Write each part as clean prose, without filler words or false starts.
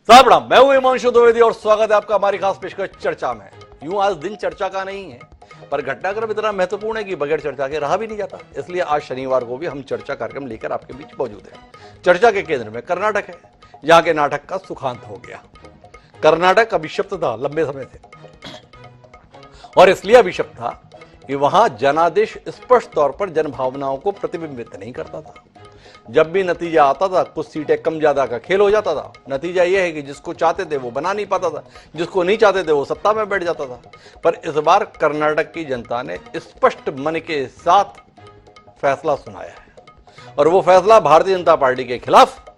साहब राम, मैं हूं हिमांशु द्विवेदी और स्वागत है आपका हमारी खास पेशकश चर्चा में। यूं आज दिन चर्चा का नहीं है, पर घटनाक्रम इतना महत्वपूर्ण है कि बगैर चर्चा के रहा भी नहीं जाता। इसलिए आज शनिवार को भी हम चर्चा कार्यक्रम लेकर आपके बीच मौजूद हैं। चर्चा के केंद्र में कर्नाटक है, जहां के नाटक का सुखांत हो गया। कर्नाटक अभिशप्त था लंबे समय से, और इसलिए अभिशप्त था कि वहां जनादेश स्पष्ट तौर पर जनभावनाओं को प्रतिबिंबित नहीं करता था। जब भी नतीजा आता था, कुछ सीटें कम ज्यादा का खेल हो जाता था। नतीजा यह है कि जिसको चाहते थे वो बना नहीं पाता था, जिसको नहीं चाहते थे वो सत्ता में बैठ जाता था। पर इस बार कर्नाटक की जनता ने स्पष्ट मन के साथ फैसला सुनाया है, और वो फैसला भारतीय जनता पार्टी के खिलाफ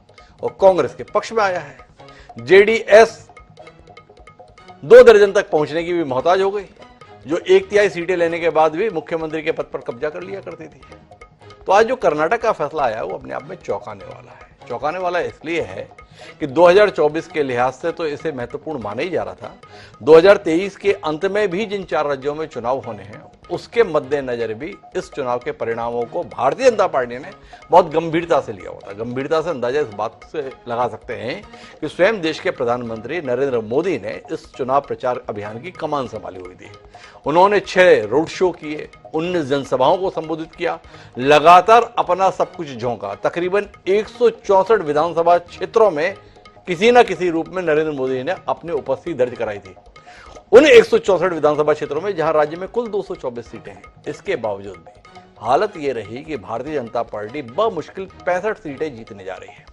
और कांग्रेस के पक्ष में आया है। जेडीएस 2 दर्जन तक पहुंचने की भी मोहताज हो गई, जो 1/3 सीटें लेने के बाद भी मुख्यमंत्री के पद पर कब्जा कर लिया करती थी। तो आज जो कर्नाटक का फैसला आया वो अपने आप में चौंकाने वाला है। चौंकाने वाला इसलिए है कि 2024 के लिहाज से तो इसे महत्वपूर्ण माना ही जा रहा था। 2023 के अंत में भी जिन 4 राज्यों में चुनाव होने हैं, उसके मद्देनजर भी इस चुनाव के परिणामों को भारतीय जनता पार्टी ने बहुत गंभीरता से लिया हुआ था। गंभीरता से अंदाजा इस बात से लगा सकते हैं कि स्वयं देश के प्रधानमंत्री नरेंद्र मोदी ने इस चुनाव प्रचार अभियान की कमान संभाली हुई थी। उन्होंने 6 रोड शो किए, 19 जनसभाओं को संबोधित किया, लगातार अपना सब कुछ झोंका। तकरीबन 164 विधानसभा क्षेत्रों में किसी न किसी रूप में नरेंद्र मोदी ने अपनी उपस्थिति दर्ज कराई थी। उन 164 विधानसभा क्षेत्रों में जहां राज्य में कुल 224 सीटें हैं, इसके बावजूद भी हालत यह रही कि भारतीय जनता पार्टी बमुश्किल 65 सीटें जीतने जा रही है।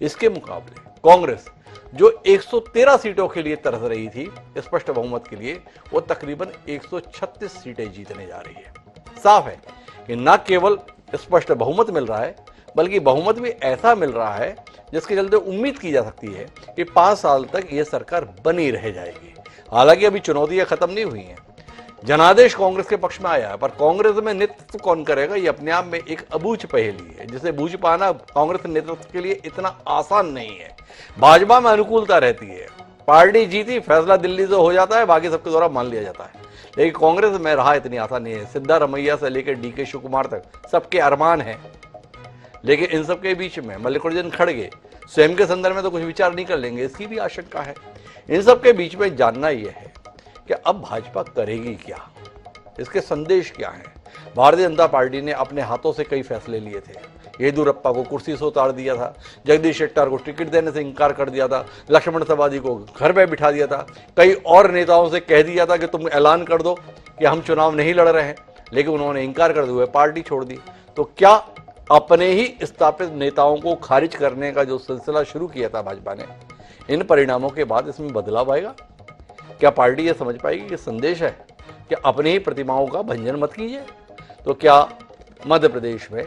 इसके मुकाबले कांग्रेस, जो 113 सीटों के लिए तरस रही थी स्पष्ट बहुमत के लिए, वो तकरीबन 136 सीटें जीतने जा रही है। साफ है कि न केवल स्पष्ट बहुमत मिल रहा है, बल्कि बहुमत भी ऐसा मिल रहा है जिसके चलते उम्मीद की जा सकती है कि 5 साल तक यह सरकार बनी रह जाएगी। हालांकि अभी चुनौतियां खत्म नहीं हुई हैं। जनादेश कांग्रेस के पक्ष में आया है, पर कांग्रेस में नेतृत्व कौन करेगा, ये अपने आप में एक अबूझ पहेली है, जिसे बूझ पाना कांग्रेस नेतृत्व के लिए इतना आसान नहीं है। भाजपा में अनुकूलता रहती है, पार्टी जीती, फैसला दिल्ली से हो जाता है, बाकी सबके द्वारा मान लिया जाता है। लेकिन कांग्रेस में रहा इतनी आसान नहीं है। सिद्धारमैया से लेकर डीके शिव कुमार तक सबके अरमान है, लेकिन इन सबके बीच में मल्लिकार्जुन खड़गे स्वयं के संदर्भ में तो कुछ विचार नहीं कर लेंगे, इसकी भी आशंका है। इन सबके बीच में जानना यह है कि अब भाजपा करेगी क्या, इसके संदेश क्या हैं। भारतीय जनता पार्टी ने अपने हाथों से कई फैसले लिए थे। येदियुरप्पा को कुर्सी से उतार दिया था, जगदीश शेट्टर को टिकट देने से इंकार कर दिया था, लक्ष्मण सवदी को घर में बिठा दिया था, कई और नेताओं से कह दिया था कि तुम ऐलान कर दो कि हम चुनाव नहीं लड़ रहे हैं, लेकिन उन्होंने इंकार करते हुए पार्टी छोड़ दी। तो क्या अपने ही स्थापित नेताओं को खारिज करने का जो सिलसिला शुरू किया था भाजपा ने, इन परिणामों के बाद इसमें बदलाव आएगा? क्या पार्टी ये समझ पाएगी कि संदेश है कि अपनी ही प्रतिमाओं का भंजन मत कीजिए? तो क्या मध्य प्रदेश में,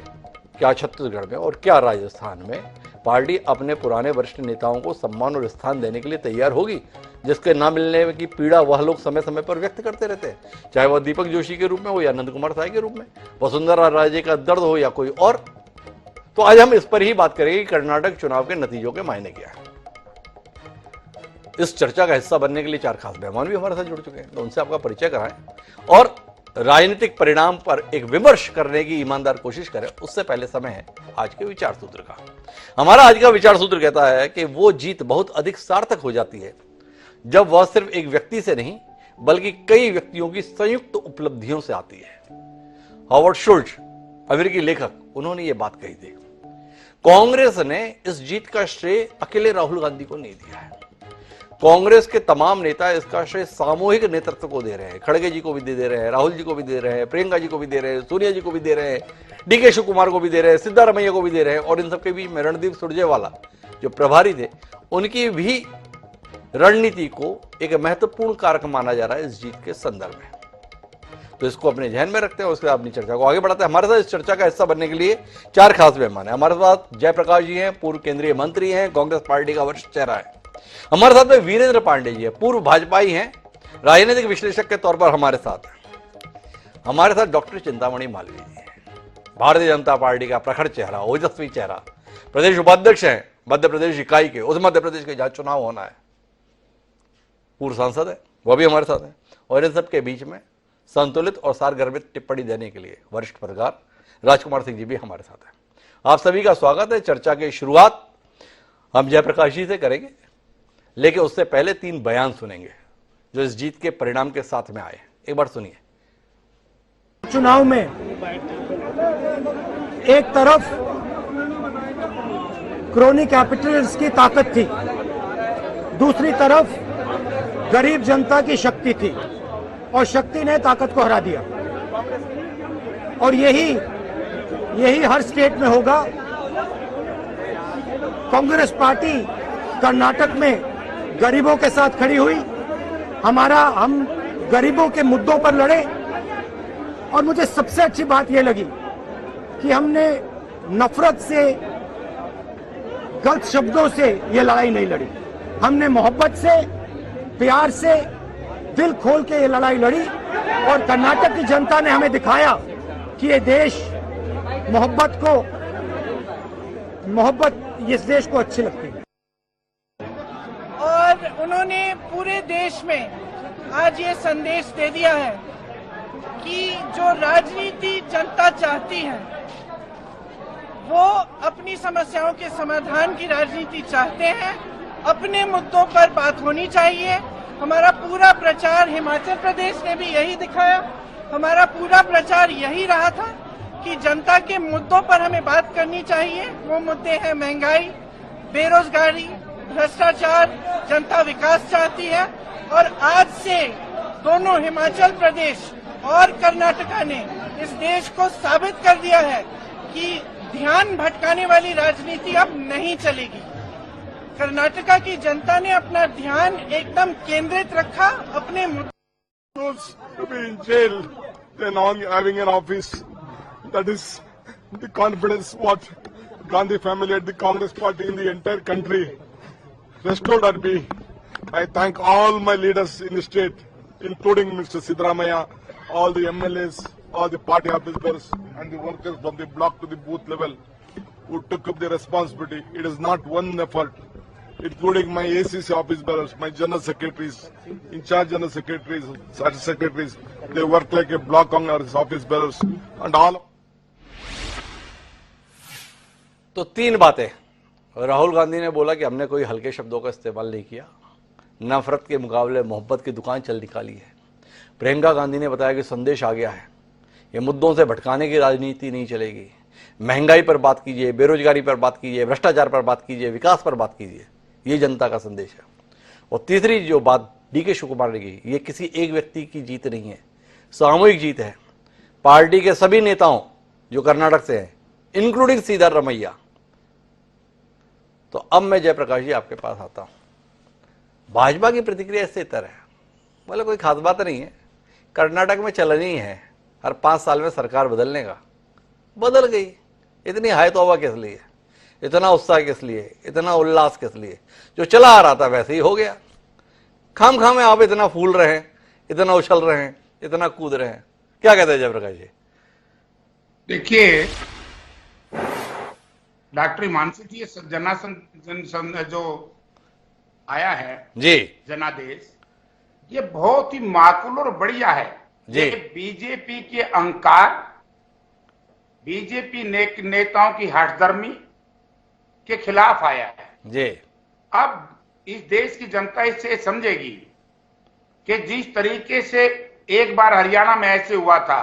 क्या छत्तीसगढ़ में और क्या राजस्थान में पार्टी अपने पुराने वरिष्ठ नेताओं को सम्मान और स्थान देने के लिए तैयार होगी, जिसके ना मिलने की पीड़ा वह लोग समय समय पर व्यक्त करते रहते हैं, चाहे वह दीपक जोशी के रूप में हो या नंद कुमार साय के रूप में, वसुंधरा राजे का दर्द हो या कोई और? तो आज हम इस पर ही बात करेंगे कि कर्नाटक चुनाव के नतीजों के मायने क्या है। इस चर्चा का हिस्सा बनने के लिए 4 खास मेहमान भी हमारे साथ जुड़ चुके हैं, तो उनसे आपका परिचय कराएं और राजनीतिक परिणाम पर एक विमर्श करने की ईमानदार कोशिश करें। उससे पहले समय है आज के विचार सूत्र का। हमारा आज का विचार सूत्र कहता है कि वो जीत बहुत अधिक सार्थक हो जाती है जब वह सिर्फ एक व्यक्ति से नहीं, बल्कि कई व्यक्तियों की संयुक्त उपलब्धियों से आती है। हॉवर्ड शुल्ट्ज, अमेरिकी लेखक, उन्होंने ये बात कही थी। कांग्रेस ने इस जीत का श्रेय अकेले राहुल गांधी को नहीं दिया है। कांग्रेस के तमाम नेता इसका श्रेय सामूहिक नेतृत्व को दे रहे हैं। खड़गे जी को भी दे रहे हैं, राहुल जी को भी दे रहे हैं, प्रियंका जी को भी दे रहे हैं, सोनिया जी को भी दे रहे हैं, डीके शिव कुमार को भी दे रहे हैं, सिद्धारमैया को भी दे रहे हैं। और इन सबके बीच में रणदीप सुरजेवाला जो प्रभारी थे, उनकी भी रणनीति को एक महत्वपूर्ण कारक माना जा रहा है इस जीत के संदर्भ में। तो इसको अपने ध्यान में रखते हैं, उसके बाद अपनी चर्चा को आगे बढ़ाते हैं। हमारे साथ इस चर्चा का हिस्सा बनने के लिए 4 खास मेहमान हैं। हमारे साथ जयप्रकाश जी हैं, पूर्व केंद्रीय मंत्री हैं, कांग्रेस पार्टी का वरिष्ठ चेहरा है। हमारे साथ में वीरेंद्र पांडे जी हैं, पूर्व भाजपाई हैं, राजनीतिक विश्लेषक के तौर पर हमारे साथ हैं। हमारे साथ डॉक्टर चिंतामणि मालवीय जी हैं, भारतीय जनता पार्टी का प्रखर चेहरा, ओजस्वी चेहरा, प्रदेश उपाध्यक्ष हैं मध्य प्रदेश इकाई के, उस मध्य प्रदेश के जहां चुनाव होना है, पूर्व सांसद है, वह भी हमारे साथ है। और इन सबके बीच में संतुलित और सारगर्भित टिप्पणी देने के लिए वरिष्ठ पत्रकार राजकुमार सिंह जी भी हमारे साथ हैं। आप सभी का स्वागत है। चर्चा की शुरुआत हम जयप्रकाश जी से करेंगे, लेकिन उससे पहले 3 बयान सुनेंगे जो इस जीत के परिणाम के साथ में आए। एक बार सुनिए। चुनाव में एक तरफ क्रोनी कैपिटलिस्ट की ताकत थी, दूसरी तरफ गरीब जनता की शक्ति थी और शक्ति ने ताकत को हरा दिया। और यही हर स्टेट में होगा। कांग्रेस पार्टी कर्नाटक में गरीबों के साथ खड़ी हुई, हम गरीबों के मुद्दों पर लड़े। और मुझे सबसे अच्छी बात यह लगी कि हमने नफरत से, गलत शब्दों से यह लड़ाई नहीं लड़ी। हमने मोहब्बत से, प्यार से, दिल खोल के ये लड़ाई लड़ी और कर्नाटक की जनता ने हमें दिखाया कि ये देश मोहब्बत इस देश को अच्छी लगती है। और उन्होंने पूरे देश में आज ये संदेश दे दिया है कि जो राजनीति जनता चाहती है वो अपनी समस्याओं के समाधान की राजनीति चाहते हैं। अपने मुद्दों पर बात होनी चाहिए। हमारा पूरा प्रचार हिमाचल प्रदेश ने भी यही दिखाया। हमारा पूरा प्रचार यही रहा था कि जनता के मुद्दों पर हमें बात करनी चाहिए। वो मुद्दे हैं महंगाई, बेरोजगारी, भ्रष्टाचार। जनता विकास चाहती है और आज से दोनों हिमाचल प्रदेश और कर्नाटका ने इस देश को साबित कर दिया है कि ध्यान भटकाने वाली राजनीति अब नहीं चलेगी। कर्नाटका की जनता ने अपना ध्यान एकदम केंद्रित रखा अपने to be in jail than on having an office. That is the confidence what Gandhi family and the Congress party in the entire country restored at me. I thank all my leaders in the state, including Mr. Siddaramaiah, all the MLAs, all the party officers and the workers from the block to the booth level who took up the responsibility. It is not one effort, including my ACC office bearers, my general secretaries, in charge general secretaries, secretaries. They work like a block Congress office bearers and all. तो 3 बातें। राहुल गांधी ने बोला कि हमने कोई हल्के शब्दों का इस्तेमाल नहीं किया, नफरत के मुकाबले मोहब्बत की दुकान चल निकाली है। प्रियंका गांधी ने बताया कि संदेश आ गया है, ये मुद्दों से भटकाने की राजनीति नहीं चलेगी। महंगाई पर बात कीजिए, बेरोजगारी पर बात कीजिए, भ्रष्टाचार पर बात कीजिए, विकास पर बात कीजिए, ये जनता का संदेश है। और तीसरी जो बात डीके शिव कुमार ने की, ये किसी एक व्यक्ति की जीत नहीं है, सामूहिक जीत है। पार्टी के सभी नेताओं जो कर्नाटक से हैं, इंक्लूडिंग सिद्धारमैया। तो अब मैं जयप्रकाश जी आपके पास आता हूं। भाजपा की प्रतिक्रिया इससे इतर है, बोले कोई खास बात नहीं है, कर्नाटक में चलन ही है हर 5 साल में सरकार बदलने का। बदल गई, इतनी हाय तौबा किस लिए, इतना उत्साह किस लिए, इतना उल्लास किस लिए? जो चला आ रहा था वैसे ही हो गया। खाम में आप इतना फूल रहे हैं, इतना उछल रहे हैं, इतना कूद रहे हैं। क्या कहते हैं जयप्रकाश जी? देखिए, डॉक्टर हिमांशु जी जो आया है जी जनादेश, ये बहुत ही माकूल और बढ़िया है जी। ये बीजेपी के अहंकार, बीजेपी नेताओं की हठधर्मी के खिलाफ आया है जी। अब इस देश की जनता इससे समझेगी कि जिस तरीके से एक बार हरियाणा में ऐसे हुआ था,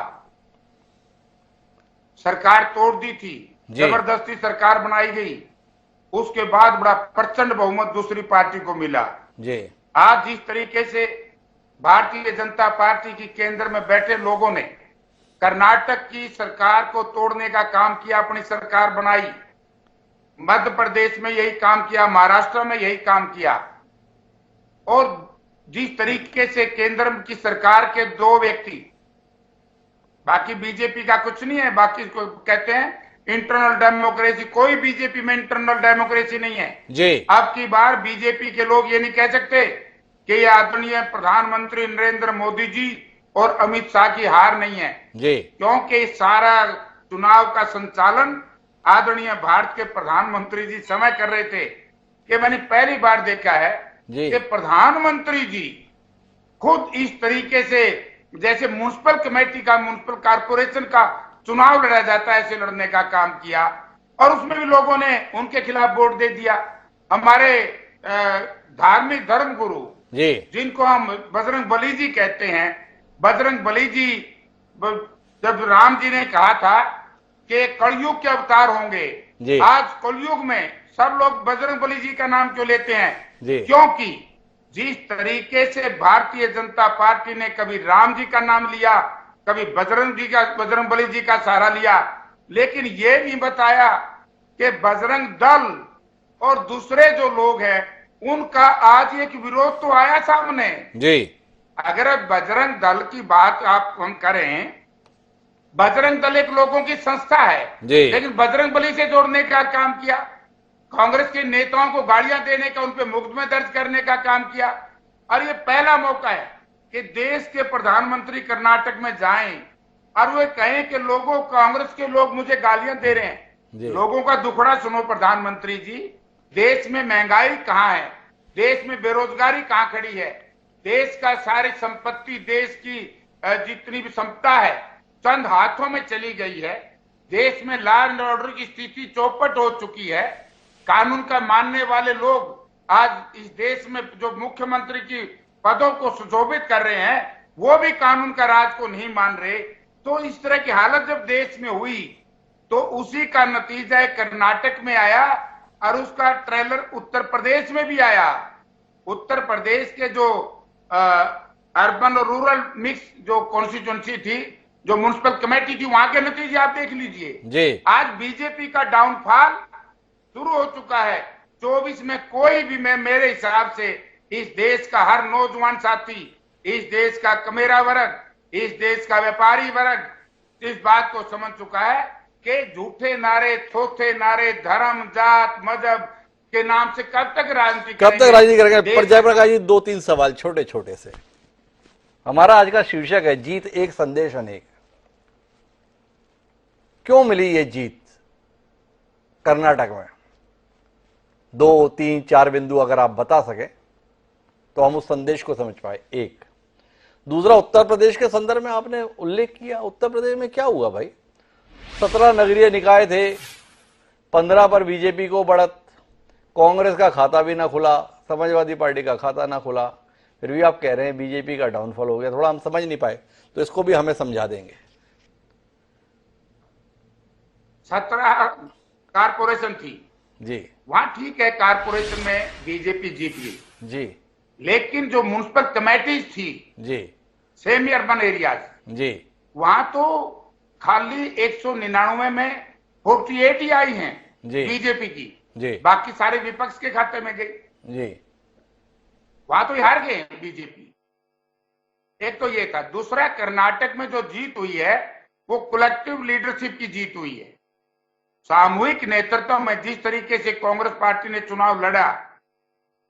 सरकार तोड़ दी थी, जबरदस्ती सरकार बनाई गई, उसके बाद बड़ा प्रचंड बहुमत दूसरी पार्टी को मिला जी। आज जिस तरीके से भारतीय जनता पार्टी की केंद्र में बैठे लोगों ने कर्नाटक की सरकार को तोड़ने का काम किया, अपनी सरकार बनाई, मध्य प्रदेश में यही काम किया, महाराष्ट्र में यही काम किया। और जिस तरीके से केंद्र की सरकार के 2 व्यक्ति, बाकी बीजेपी का कुछ नहीं है, बाकी इसको कहते हैं इंटरनल डेमोक्रेसी, कोई बीजेपी में इंटरनल डेमोक्रेसी नहीं है जी। अब की बार बीजेपी के लोग ये नहीं कह सकते कि ये आदरणीय प्रधानमंत्री नरेंद्र मोदी जी और अमित शाह की हार नहीं है जी, क्योंकि सारा चुनाव का संचालन आदरणीय भारत के प्रधानमंत्री जी समय कर रहे थे। कि मैंने पहली बार देखा है कि प्रधानमंत्री जी खुद इस तरीके से, जैसे म्युनिसिपल कमेटी का, म्युनिसिपल कारपोरेशन का चुनाव लड़ा जाता है, ऐसे लड़ने का काम किया। और उसमें भी लोगों ने उनके खिलाफ वोट दे दिया। हमारे धार्मिक धर्म गुरु जी, जिनको हम बजरंग बली जी कहते हैं, बजरंग बली जी, जब राम जी ने कहा था कि कलयुग के अवतार होंगे, आज कलयुग में सब लोग बजरंग बली जी का नाम क्यों लेते हैं? क्योंकि जिस तरीके से भारतीय जनता पार्टी ने कभी राम जी का नाम लिया, कभी बजरंग बली जी का सहारा लिया, लेकिन ये नहीं बताया कि बजरंग दल और दूसरे जो लोग हैं उनका आज एक विरोध तो आया सामने जी। अगर बजरंग दल की बात हम करें, बजरंग दल एक लोगों की संस्था है जी, लेकिन बजरंग बली से जोड़ने का काम किया, कांग्रेस के नेताओं को गालियां देने का, उन पे मुकदमे दर्ज करने का काम किया। और ये पहला मौका है कि देश के प्रधानमंत्री कर्नाटक में जाएं और वे कहें कि लोगों, कांग्रेस के लोग मुझे गालियां दे रहे हैं। लोगों का दुखड़ा सुनो प्रधानमंत्री जी, देश में महंगाई कहां है, देश में बेरोजगारी कहां खड़ी है, देश का सारी संपत्ति, देश की जितनी भी संपदा है चंद हाथों में चली गई है, देश में लॉ एंड ऑर्डर की स्थिति चौपट हो चुकी है, कानून का मानने वाले लोग आज इस देश में जो मुख्यमंत्री की पदों को सुशोभित कर रहे हैं वो भी कानून का राज को नहीं मान रहे। तो इस तरह की हालत जब देश में हुई तो उसी का नतीजा कर्नाटक में आया और उसका ट्रेलर उत्तर प्रदेश में भी आया। उत्तर प्रदेश के जो अर्बन और रूरल मिक्स जो कॉन्स्टिट्यूंसी थी, जो म्युनिसिपल कमेटी थी, वहां के नतीजे आप देख लीजिए। आज बीजेपी का डाउनफॉल शुरू हो चुका है। 24 में कोई भी, मैं मेरे हिसाब से इस देश का हर नौजवान साथी, इस देश का कमेरा वर्ग, इस देश का व्यापारी वर्ग इस बात को समझ चुका है कि झूठे नारे, थोथे नारे, धर्म, जात, मजहब के नाम से कब तक राजनीति करेंगे। पर जयप्रकाश जी, 2-3 सवाल छोटे छोटे से। हमारा आज का शीर्षक है जीत एक संदेश अनेक। क्यों मिली ये जीत कर्नाटक में? 2, 3, 4 बिंदु अगर आप बता सके तो हम उस संदेश को समझ पाए। एक। दूसरा, उत्तर प्रदेश के संदर्भ में आपने उल्लेख किया, उत्तर प्रदेश में क्या हुआ भाई? 17 नगरीय निकाय थे, 15 पर बीजेपी को बढ़त, कांग्रेस का खाता भी ना खुला, समाजवादी पार्टी का खाता ना खुला, फिर भी आप कह रहे हैं बीजेपी का डाउनफॉल हो गया। थोड़ा हम समझ नहीं पाए, तो इसको भी हमें समझा देंगे। 17 कारपोरेशन थी जी, वहां ठीक है, कारपोरेशन में बीजेपी जीत गई जी, लेकिन जो म्युनिसिपल कमेटीज थी जी, सेमी अर्बन एरियाज जी, वहां तो खाली 199 में 48 ही आई हैं बीजेपी की जी, बाकी सारे विपक्ष के खाते में गई जी, वहां तो हार गए बीजेपी। एक तो ये था। दूसरा, कर्नाटक में जो जीत हुई है वो कलेक्टिव लीडरशिप की जीत हुई है। सामूहिक नेतृत्व में जिस तरीके से कांग्रेस पार्टी ने चुनाव लड़ा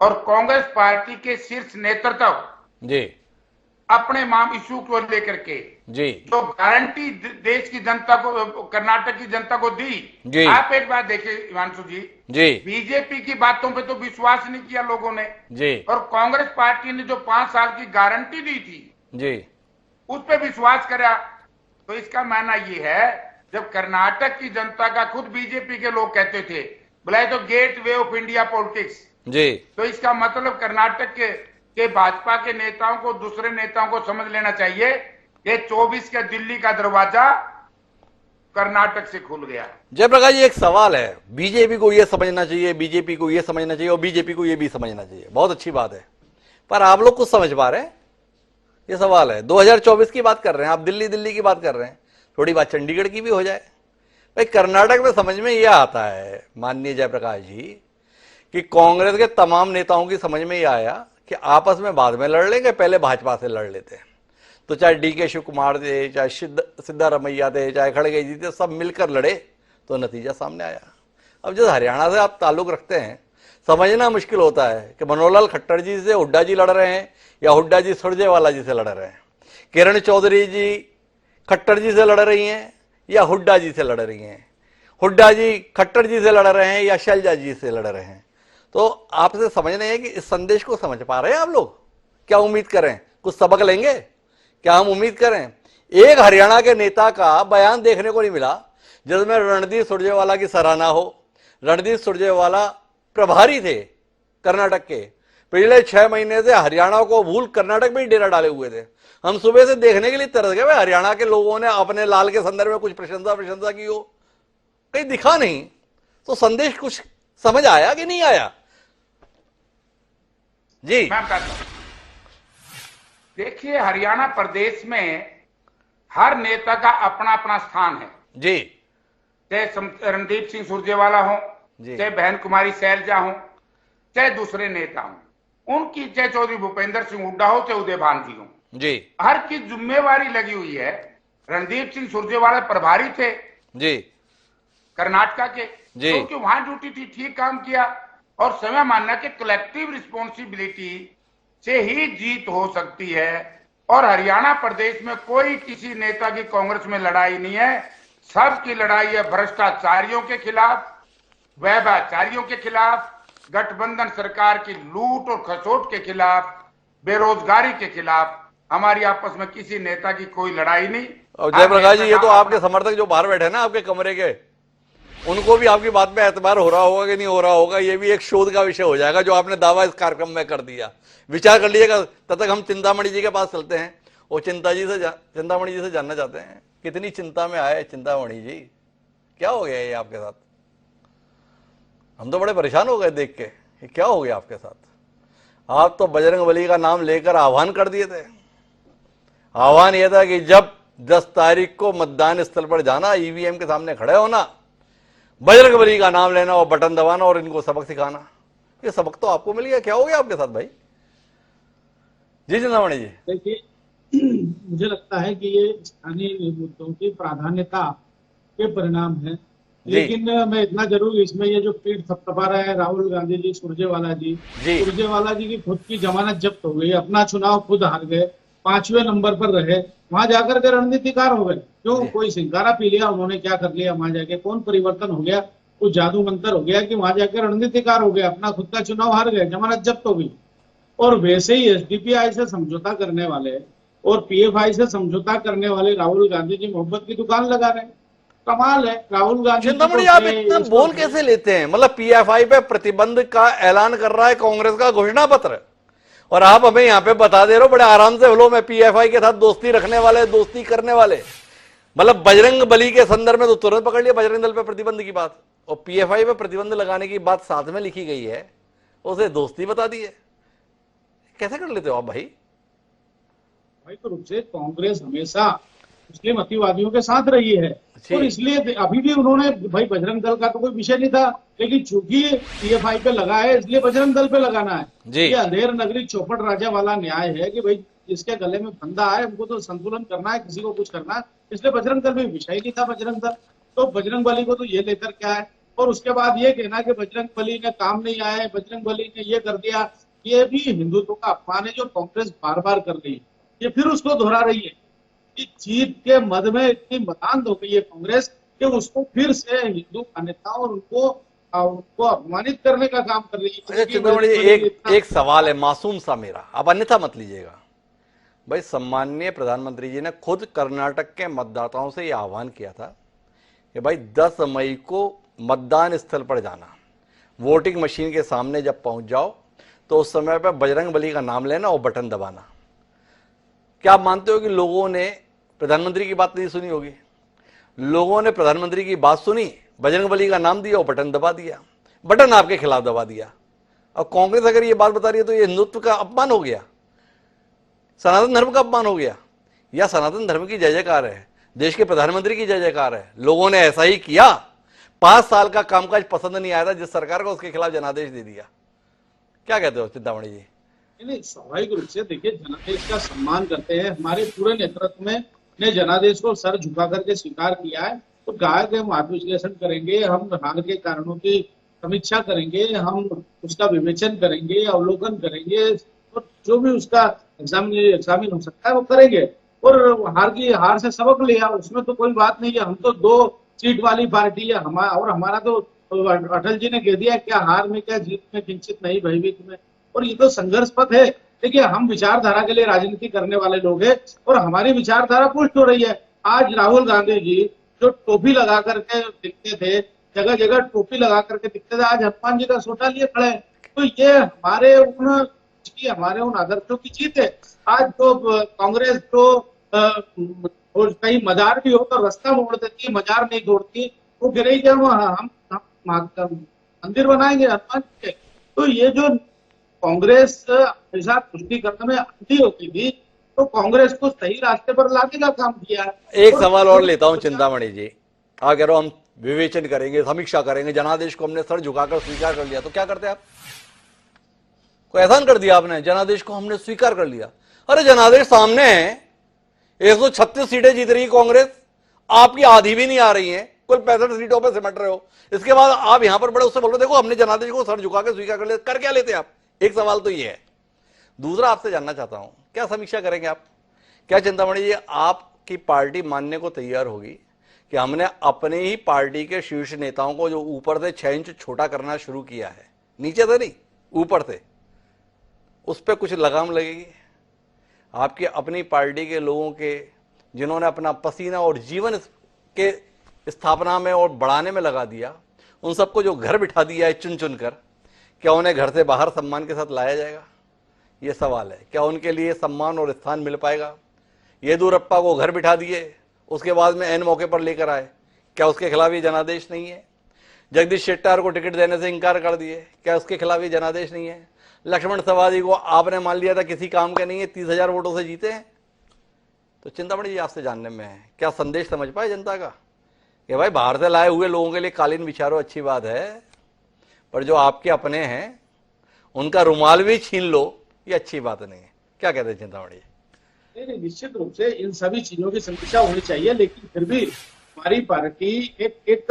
और कांग्रेस पार्टी के शीर्ष नेतृत्व जी अपने इशू को लेकर के जी जो गारंटी देश की जनता को, कर्नाटक की जनता को दी। आप एक बात देखिए हिमांशु जी, बीजेपी की बातों पे तो विश्वास नहीं किया लोगों ने जी, और कांग्रेस पार्टी ने जो 5 साल की गारंटी दी थी जी उस पे विश्वास करा। तो इसका मानना ये है, जब कर्नाटक की जनता का खुद बीजेपी के लोग कहते थे बुलाए तो gateway of India politics जी, तो इसका मतलब कर्नाटक के भाजपा के नेताओं को, दूसरे नेताओं को समझ लेना चाहिए कि 24 का दिल्ली का दरवाजा कर्नाटक से खुल गया। जयप्रकाश जी, एक सवाल है, बीजेपी को यह समझना चाहिए, बीजेपी को यह समझना चाहिए और बीजेपी को यह भी समझना चाहिए, बहुत अच्छी बात है, पर आप लोग कुछ समझ पा रहे हैं? ये सवाल है। 2024 की बात कर रहे हैं आप, दिल्ली की बात कर रहे हैं, थोड़ी बात चंडीगढ़ की भी हो जाए। भाई कर्नाटक में समझ में यह आता है माननीय जयप्रकाश जी कि कांग्रेस के तमाम नेताओं की समझ में यह आया कि आपस में बाद में लड़ लेंगे, पहले भाजपा से लड़ लेते हैं। तो चाहे डीके शिव कुमार थे, चाहे सिद्धारमैया थे, चाहे खड़गे जी थे, सब मिलकर लड़े तो नतीजा सामने आया। अब जब हरियाणा से आप ताल्लुक रखते हैं, समझना मुश्किल होता है कि मनोहरलाल खट्टर जी से हुड्डा जी लड़ रहे हैं या हुड्डा जी सुरजेवाला जी से लड़ रहे हैं, किरण चौधरी जी खट्टर जी से लड़ रही हैं या हुड्डा जी से लड़ रही हैं, हुड्डा जी खट्टर जी से लड़ रहे हैं या शैलजा जी से लड़ रहे हैं। तो आपसे समझना है कि इस संदेश को समझ पा रहे हैं आप लोग? क्या उम्मीद करें, कुछ सबक लेंगे? क्या हम उम्मीद करें? एक हरियाणा के नेता का बयान देखने को नहीं मिला जिसमें रणदीप सुरजेवाला की सराहना हो। रणदीप सुरजेवाला प्रभारी थे कर्नाटक के। पिछले 6 महीने से हरियाणा को भूल कर्नाटक में ही डेरा डाले हुए थे। हम सुबह से देखने के लिए तरस गए भाई हरियाणा के लोगों ने अपने लाल के संदर्भ में कुछ प्रशंसा की हो, कहीं दिखा नहीं। तो संदेश कुछ समझ आया कि नहीं आया? जी मैं बताता हूं। देखिए, हरियाणा प्रदेश में हर नेता का अपना अपना स्थान है जी। चाहे रणदीप सिंह सुरजेवाला हो, चाहे बहन कुमारी सैलजा हो, चाहे दूसरे नेता हो, उनकी चाहे चौधरी भूपेंद्र सिंह हुड्डा हो, चाहे उदय भान जी हो जी, हर की जिम्मेवारी लगी हुई है। रणदीप सिंह सुरजेवाला प्रभारी थे जी कर्नाटका के, जी। तो उनकी वहां ड्यूटी थी, ठीक काम किया। और समय मानना कि कलेक्टिव रिस्पॉन्सिबिलिटी से ही जीत हो सकती है। और हरियाणा प्रदेश में कोई किसी नेता की कांग्रेस में लड़ाई नहीं है, सबकी लड़ाई है भ्रष्टाचारियों के खिलाफ, वैभाचारियों के खिलाफ, गठबंधन सरकार की लूट और खसोट के खिलाफ, बेरोजगारी के खिलाफ। हमारी आपस में किसी नेता की कोई लड़ाई नहीं। और जयप्रकाश जी, ये तो आपके समर्थक जो बाहर बैठे ना आपके कमरे के, उनको भी आपकी बात में एतबार हो रहा होगा कि नहीं हो रहा होगा, ये भी एक शोध का विषय हो जाएगा जो आपने दावा इस कार्यक्रम में कर दिया। विचार कर लीजिएगा। तब तक हम चिंतामणि जी के पास चलते हैं। वो चिंतामणि जी से जानना चाहते हैं कितनी चिंता में आए चिंतामणि जी, क्या हो गया ये आपके साथ? हम तो बड़े परेशान हो गए देख के, ये क्या हो गया आपके साथ? आप तो बजरंगबली का नाम लेकर आह्वान कर दिए थे। आह्वान यह था कि जब 10 तारीख को मतदान स्थल पर जाना, ईवीएम के सामने खड़े होना, बजरंगबली का नाम लेना और बटन दबाना और इनको सबक सिखाना। ये सबक तो आपको मिल गया, क्या हो गया आपके साथ भाई? जी चिंतामणि जी। देखिए, मुझे लगता है कि ये स्थानीय मुद्दों की प्राधान्यता के परिणाम है। लेकिन मैं इतना जरूर इसमें ये जो पीठ थपथपा रहे हैं राहुल गांधी जी, सुरजेवाला जी की खुद की जमानत जब्त हो गई, अपना चुनाव खुद हार गए, 5वें नंबर पर रहे, वहां जाकर के रणनीतिकार हो गए। क्यों? कोई सिंगारा पी लिया उन्होंने, क्या कर लिया वहां जाके? कौन परिवर्तन हो गया? कुछ जादू मंत्र हो गया कि वहां जाकर रणनीतिकार हो गए, अपना खुद का चुनाव हार गए, जमानत जब्त हो गई। और वैसे ही एसडीपीआई से समझौता करने वाले और पीएफआई से समझौता करने वाले राहुल गांधी जी मोहब्बत की दुकान लगा रहे हैं। कमाल है राहुल गांधी। चिंतामणि आप इतना बोल कैसे लेते हैं? मतलब पीएफआई पे प्रतिबंध का ऐलान कर रहा है कांग्रेस का घोषणा पत्र, और आप हमें यहाँ पे बता दे रहे हो बड़े आराम से, बोलो मैं पीएफआई के साथ दोस्ती रखने वाले, दोस्ती करने वाले। मतलब बजरंग बली के संदर्भ में तो तुरंत पकड़ लिया बजरंग दल पे प्रतिबंध की बात, और पीएफआई पे प्रतिबंध लगाने की बात साथ में लिखी गई है, उसे दोस्ती बता दी है। कैसे कर लेते हो आप भाई? भाई तो रूप से कांग्रेस हमेशा मुस्लिम अतिवादियों के साथ रही है, और इसलिए अभी भी उन्होंने, भाई बजरंग दल का तो कोई विषय नहीं था, लेकिन चूंकि पीएफआई पे लगा है इसलिए बजरंग दल पे लगाना है। ये अंधेर नगरी चौपट राजा वाला न्याय है कि भाई जिसके गले में फंदा है उनको तो संतुलन करना है, किसी को कुछ करना है, इसलिए बजरंग दल में विषय नहीं था बजरंग दल। तो बजरंग बली को तो ये लेकर क्या है? और उसके बाद ये कहना कि बजरंग बली ने काम नहीं आए, बजरंग बली ने ये कर दिया, ये भी हिंदुत्व का अपमान है जो कांग्रेस बार बार कर रही है। ये फिर उसको दोहरा रही है कि जीत के मद में इतनी मतान्ध हो गई है कांग्रेस कि उसको फिर से हिंदू मान्यता और उनको अपमानित करने का काम कर रही है। चिंतामणि एक सवाल है मासूम सा मेरा, आप अन्यथा मत लीजिएगा। भाई सम्माननीय प्रधानमंत्री जी ने खुद कर्नाटक के मतदाताओं से यह आह्वान किया था कि भाई 10 मई को मतदान स्थल पर जाना, वोटिंग मशीन के सामने जब पहुंच जाओ तो उस समय पर बजरंग बली का नाम लेना और बटन दबाना। क्या आप मानते हो कि लोगों ने प्रधानमंत्री की बात नहीं सुनी होगी? लोगों ने प्रधानमंत्री की बात सुनी, बजरंग बली का नाम दिया और बटन दबा दिया, बटन आपके खिलाफ दबा दिया। और कांग्रेस अगर ये बात बता रही है तो ये हिंदुत्व का अपमान हो गया, सनातन धर्म का अपमान हो गया, या सनातन धर्म की जय जयकार है, देश के प्रधानमंत्री की जय जयकार है? लोगों ने ऐसा ही किया। 5 साल का कामकाज पसंद नहीं आया था जिस सरकार को, उसके खिलाफ जनादेश दे दिया। क्या कहते हो चिंतामणि जी? नहीं, स्वाभाविक रूप से देखिए जनादेश का सम्मान करते हैं, हमारे पूरे नेतृत्व में ने जनादेश को सर झुका करके स्वीकार किया है। तो गाय के हम आत्मविश्लेषण करेंगे, हम हार के कारणों की समीक्षा करेंगे, हम उसका विवेचन करेंगे, अवलोकन करेंगे, और जो भी उसका एग्जामिन हो सकता है वो करेंगे। और हार से सबक लिया, उसमें तो कोई बात नहीं है। हम तो 2 सीट वाली पार्टी है, और हमारा तो अटल जी ने कह दिया क्या हार में क्या जीत में किंचित नहीं भयभीत में। और ये तो संघर्ष पथ है। देखिए हम विचारधारा के लिए राजनीति करने वाले लोग हैं और हमारी विचारधारा पुष्ट हो रही है। आज राहुल गांधी जी जो टोपी लगा करके दिखते थे, जगह जगह टोपी लगा करके दिखते थे, आज हनुमान जी का सोटा लिए खड़े हैं। तो ये हमारे उन आदर्शों की जीत है। आज तो कांग्रेस तो कहीं मजार भी हो तो रास्ता मोड़ देती है, मजार नहीं तोड़ती। वो कह रही है हम मंदिर बनाएंगे हनुमान जी के। तो ये जो कांग्रेस हमेशा पुष्टि करने में अंधी होती थी, तो कांग्रेस को सही रास्ते पर लाने का काम किया। एक सवाल और लेता हूं चिंतामणि जी, अगर हम विवेचन करेंगे, समीक्षा करेंगे, जनादेश को हमने सर झुकाकर स्वीकार कर लिया तो क्या करते आप? कोई एहसान कर दिया आपने, जनादेश को हमने स्वीकार कर लिया। अरे जनादेश सामने है, 136 सीटें जीत रही कांग्रेस, आपकी आधी भी नहीं आ रही है, कुल 65 सीटों पर सिमट रहे हो। इसके बाद आप यहां पर बड़े उससे बोल रहे देखो हमने जनादेश को सर झुका के स्वीकार कर लिया। कर क्या लेते आप? एक सवाल तो ये है। दूसरा आपसे जानना चाहता हूं, क्या समीक्षा करेंगे आप? क्या चिंतामणि जी आपकी पार्टी मानने को तैयार होगी कि हमने अपने ही पार्टी के शीर्ष नेताओं को जो ऊपर से 6 इंच छोटा करना शुरू किया है, नीचे से नहीं ऊपर से, उस पर कुछ लगाम लगेगी? आपकी अपनी पार्टी के लोगों के जिन्होंने अपना पसीना और जीवन के स्थापना में और बढ़ाने में लगा दिया, उन सबको जो घर बिठा दिया है चुन चुन कर, क्या उन्हें घर से बाहर सम्मान के साथ लाया जाएगा? ये सवाल है। क्या उनके लिए सम्मान और स्थान मिल पाएगा? येदियुरप्पा को घर बिठा दिए, उसके बाद में एन मौके पर लेकर आए, क्या उसके खिलाफ ये जनादेश नहीं है? जगदीश शेट्टार को टिकट देने से इंकार कर दिए, क्या उसके खिलाफ ये जनादेश नहीं है? लक्ष्मण सवदी को आपने मान लिया था किसी काम के नहीं है, 30,000 वोटों से जीते हैं। तो चिंतामणि जी आपसे जानने में है, क्या संदेश समझ पाए जनता का कि भाई बाहर से लाए हुए लोगों के लिए कालीन बिछारो, अच्छी बात है, पर जो आपके अपने हैं उनका रुमाल भी छीन लो, ये अच्छी बात नहीं है। क्या कहते हैं चिंतामणि जी? नहीं, निश्चित रूप से इन सभी चीजों की समीक्षा होनी चाहिए, लेकिन फिर भी हमारी पार्टी एक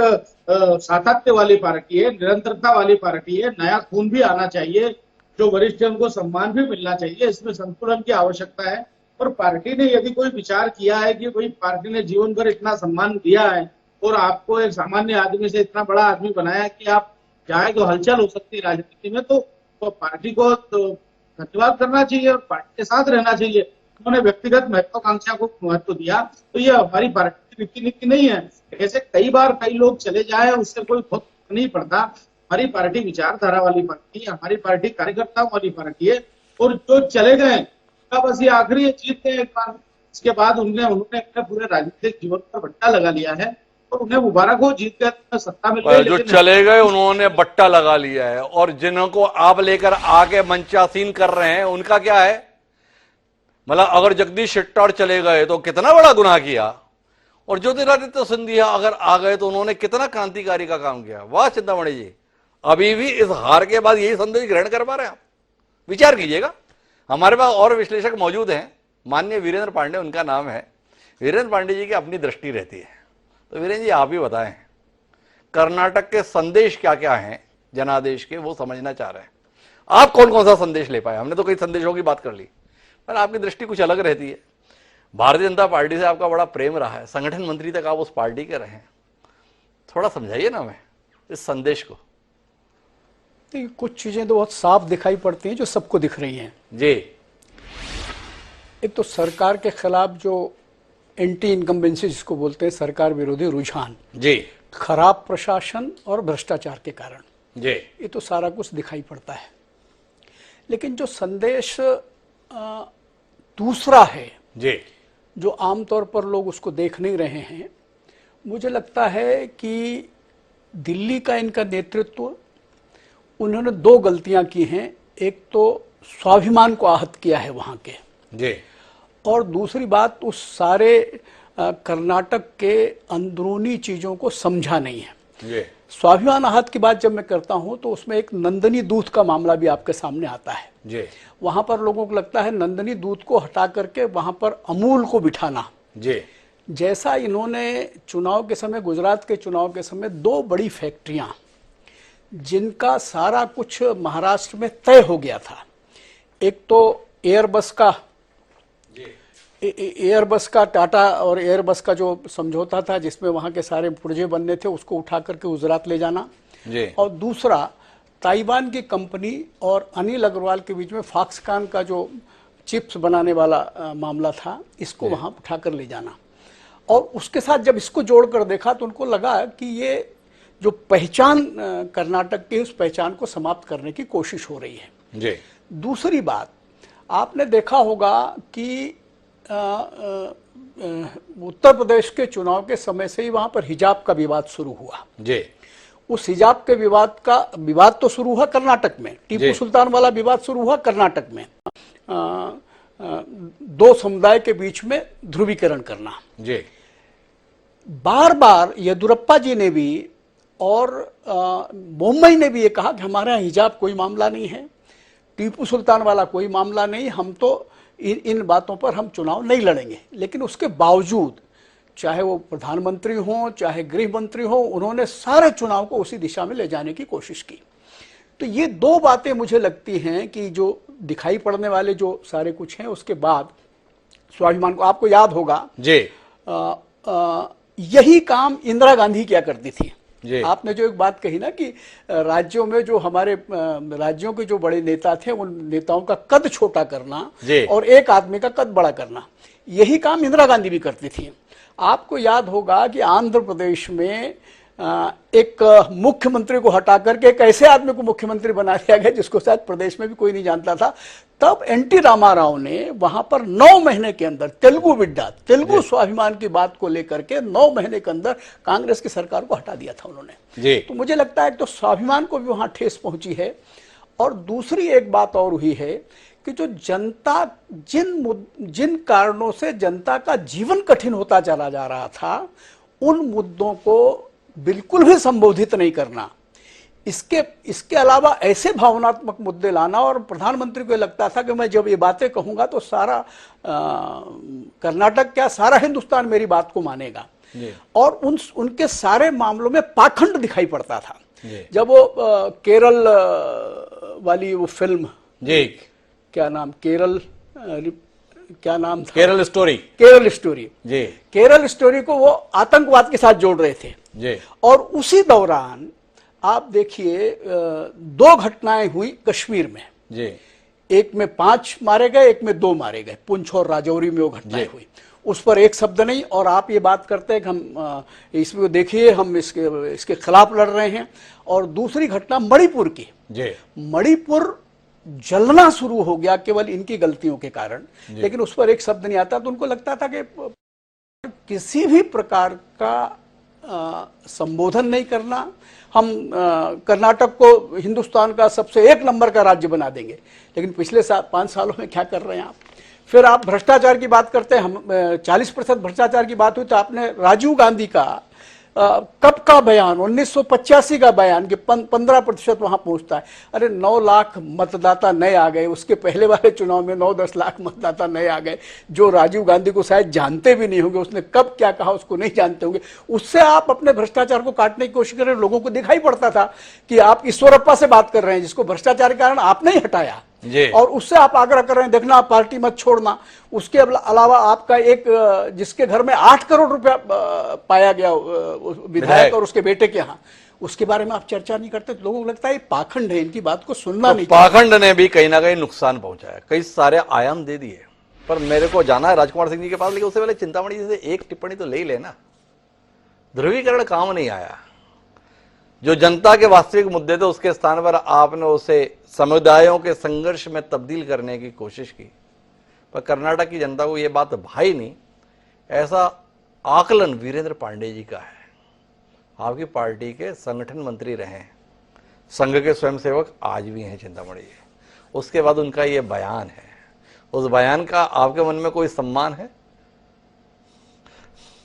सातत्य वाली पार्टी है, निरंतरता वाली पार्टी है। नया खून भी आना चाहिए, जो वरिष्ठ है उनको सम्मान भी मिलना चाहिए। इसमें संतुलन की आवश्यकता है। और पार्टी ने यदि कोई विचार किया है कि भाई पार्टी ने जीवन भर इतना सम्मान दिया है और आपको एक सामान्य आदमी से इतना बड़ा आदमी बनाया कि आप चाहे तो हलचल हो सकती है राजनीति में, तो पार्टी को धन्यवाद करना चाहिए और पार्टी के साथ रहना चाहिए। उन्होंने व्यक्तिगत महत्वाकांक्षा को महत्व दिया, तो ये हमारी पार्टी की रीति नहीं है। ऐसे कई बार कई लोग चले जाए, उससे कोई फर्क नहीं पड़ता। हमारी पार्टी विचारधारा वाली पार्टी है, हमारी पार्टी कार्यकर्ताओं वाली पार्टी है। और जो चले गए बस ये आखिरी जीत है एक बार, इसके बाद उन्होंने अपने पूरे राजनीतिक जीवन पर बट्टा लगा लिया है और उन्हें मुबारक हो, जीत कर सत्ता मिल गई। जो चले गए उन्होंने बट्टा लगा लिया है, और जिनको आप लेकर आके मंचासीन कर रहे हैं उनका क्या है? मतलब अगर जगदीश शेट्टार चले गए तो कितना बड़ा गुनाह किया, और ज्योतिरादित्य सिंधिया अगर आ गए तो उन्होंने कितना क्रांतिकारी का काम किया। वाह चिंतामणि जी, अभी भी इस हार के बाद यही संदेश ग्रहण कर पा रहे हैं आप? विचार कीजिएगा। हमारे पास और विश्लेषक मौजूद हैं, माननीय वीरेंद्र पांडे उनका नाम है। वीरेंद्र पांडे जी की अपनी दृष्टि रहती है, तो वीरेंद्र जी आप ही बताएं, कर्नाटक के संदेश क्या क्या हैं जनादेश के, वो समझना चाह रहे हैं। आप कौन कौन सा संदेश ले पाए? हमने तो कई संदेशों की बात कर ली, पर आपकी दृष्टि कुछ अलग रहती है। भारतीय जनता पार्टी से आपका बड़ा प्रेम रहा है, संगठन मंत्री तक आप उस पार्टी के रहे हैं, थोड़ा समझाइए ना हमें इस संदेश को। कुछ चीजें तो बहुत साफ दिखाई पड़ती हैं जो सबको दिख रही हैं जी। एक तो सरकार के खिलाफ जो एंटी इनकम्बेंसी जिसको बोलते हैं, सरकार विरोधी रुझान जी, खराब प्रशासन और भ्रष्टाचार के कारण जी, ये तो सारा कुछ दिखाई पड़ता है। लेकिन जो संदेश दूसरा है जी, जो आमतौर पर लोग उसको देख नहीं रहे हैं, मुझे लगता है कि दिल्ली का इनका नेतृत्व, उन्होंने दो गलतियां की हैं। एक तो स्वाभिमान को आहत किया है वहां के जी, और दूसरी बात उस सारे कर्नाटक के अंदरूनी चीजों को समझा नहीं है जी। स्वाभिमान आहत की बात जब मैं करता हूं तो उसमें एक नंदनी दूध का मामला भी आपके सामने आता है जी। वहां पर लोगों को लगता है नंदनी दूध को हटा करके वहां पर अमूल को बिठाना। जी। जैसा इन्होंने चुनाव के समय, गुजरात के चुनाव के समय, दो बड़ी फैक्ट्रियां जिनका सारा कुछ महाराष्ट्र में तय हो गया था, एक तो एयरबस का टाटा और एयरबस का जो समझौता था जिसमें वहां के सारे पुर्जे बनने थे, उसको उठा करके गुजरात ले जाना जी। और दूसरा ताइवान की कंपनी और अनिल अग्रवाल के बीच में फॉक्सकॉन का जो चिप्स बनाने वाला मामला था, इसको वहां उठाकर ले जाना। और उसके साथ जब इसको जोड़कर देखा तो उनको लगा कि ये जो पहचान कर्नाटक की, उस पहचान को समाप्त करने की कोशिश हो रही है जी। दूसरी बात, आपने देखा होगा कि उत्तर प्रदेश के चुनाव के समय से ही वहां पर हिजाब का विवाद शुरू हुआ जी। उस हिजाब के विवाद तो शुरू हुआ कर्नाटक में, टीपू सुल्तान वाला विवाद शुरू हुआ कर्नाटक में, दो समुदाय के बीच में ध्रुवीकरण करना जी। बार बार येदुरप्पा जी ने भी और मुंबई ने भी ये कहा कि हमारे यहाँ हिजाब कोई मामला नहीं है, टीपू सुल्तान वाला कोई मामला नहीं, हम तो इन बातों पर हम चुनाव नहीं लड़ेंगे। लेकिन उसके बावजूद चाहे वो प्रधानमंत्री हों चाहे गृह मंत्री हों, उन्होंने सारे चुनाव को उसी दिशा में ले जाने की कोशिश की। तो ये दो बातें मुझे लगती हैं कि जो दिखाई पड़ने वाले जो सारे कुछ हैं, उसके बाद स्वाभिमान को, आपको याद होगा जी, यही काम इंदिरा गांधी किया करती थी जी। आपने जो एक बात कही ना कि राज्यों में जो हमारे राज्यों के जो बड़े नेता थे, उन नेताओं का कद छोटा करना और एक आदमी का कद बड़ा करना, यही काम इंदिरा गांधी भी करती थी। आपको याद होगा कि आंध्र प्रदेश में एक मुख्यमंत्री को हटा करके एक ऐसे आदमी को मुख्यमंत्री बना दिया गया जिसको शायद प्रदेश में भी कोई नहीं जानता था। तब एनटी रामाराव ने वहां पर 9 महीने के अंदर तेलुगु बिड्डा, तेलुगु स्वाभिमान की बात को लेकर के 9 महीने के अंदर कांग्रेस की सरकार को हटा दिया था उन्होंने जी। तो मुझे लगता है तो स्वाभिमान को भी वहां ठेस पहुंची है। और दूसरी एक बात और हुई है कि जो जनता जिन कारणों से जनता का जीवन कठिन होता चला जा रहा था, उन मुद्दों को बिल्कुल भी संबोधित नहीं करना, इसके अलावा ऐसे भावनात्मक मुद्दे लाना। और प्रधानमंत्री को लगता था कि मैं जब ये बातें कहूंगा तो सारा कर्नाटक क्या सारा हिंदुस्तान मेरी बात को मानेगा। और उनके सारे मामलों में पाखंड दिखाई पड़ता था। जब वो केरल वाली वो फिल्म जी, क्या नाम, क्या नाम था, केरल स्टोरी जी, केरल स्टोरी को वो आतंकवाद के साथ जोड़ रहे थे जी। और उसी दौरान आप देखिए 2 घटनाएं हुई कश्मीर में जी, एक में 5 मारे गए, एक में 2 मारे गए, पुंछ और राजौरी में वो घटनाएं हुई, उस पर एक शब्द नहीं। और आप ये बात करते हैं कि हम इसमें देखिए हम इसके खिलाफ लड़ रहे हैं। और दूसरी घटना मणिपुर की जी, मणिपुर जलना शुरू हो गया केवल इनकी गलतियों के कारण, लेकिन उस पर एक शब्द नहीं आता। तो उनको लगता था कि किसी भी प्रकार का संबोधन नहीं करना, हम कर्नाटक को हिंदुस्तान का सबसे 1 नंबर का राज्य बना देंगे। लेकिन पिछले 5 सालों में क्या कर रहे हैं आप? फिर आप भ्रष्टाचार की बात करते हैं, हम 40% भ्रष्टाचार की बात हुई तो आपने राजीव गांधी का कब का बयान, 1985 का बयान कि 15% वहां पहुंचता है। अरे 9 लाख मतदाता नए आ गए, उसके पहले वाले चुनाव में 9-10 लाख मतदाता नए आ गए, जो राजीव गांधी को शायद जानते भी नहीं होंगे, उसने कब क्या कहा उसको नहीं जानते होंगे। उससे आप अपने भ्रष्टाचार को काटने की कोशिश कर रहे हैं। लोगों को दिखाई पड़ता था कि आप ईश्वरप्पा से बात कर रहे हैं, जिसको भ्रष्टाचार के कारण आपने ही हटाया और उससे आप आग्रह कर रहे हैं देखना आप पार्टी मत छोड़ना। उसके अलावा आपका एक जिसके घर में 8 करोड़ रुपया पाया गया विधायक और उसके बेटे के यहाँ, उसके बारे में आप चर्चा नहीं करते। तो लोगों को लगता है ये पाखंड है, इनकी बात को सुनना नहीं। पाखंड ने भी कहीं ना कहीं नुकसान पहुंचाया, कई सारे आयाम दे दिए। पर मेरे को जाना है राजकुमार सिंह जी के पास, लेकिन उससे पहले चिंतामणि जी से एक टिप्पणी तो ले ही लेना। ध्रुवीकरण काम नहीं आया, जो जनता के वास्तविक मुद्दे थे उसके स्थान पर आपने उसे समुदायों के संघर्ष में तब्दील करने की कोशिश की। पर कर्नाटक की जनता को यह बात भाई नहीं, ऐसा आकलन वीरेंद्र पांडे जी का है। आपकी पार्टी के संगठन मंत्री रहे, संघ के स्वयंसेवक आज भी हैं चिंतामणि जी। उसके बाद उनका यह बयान है, उस बयान का आपके मन में कोई सम्मान है?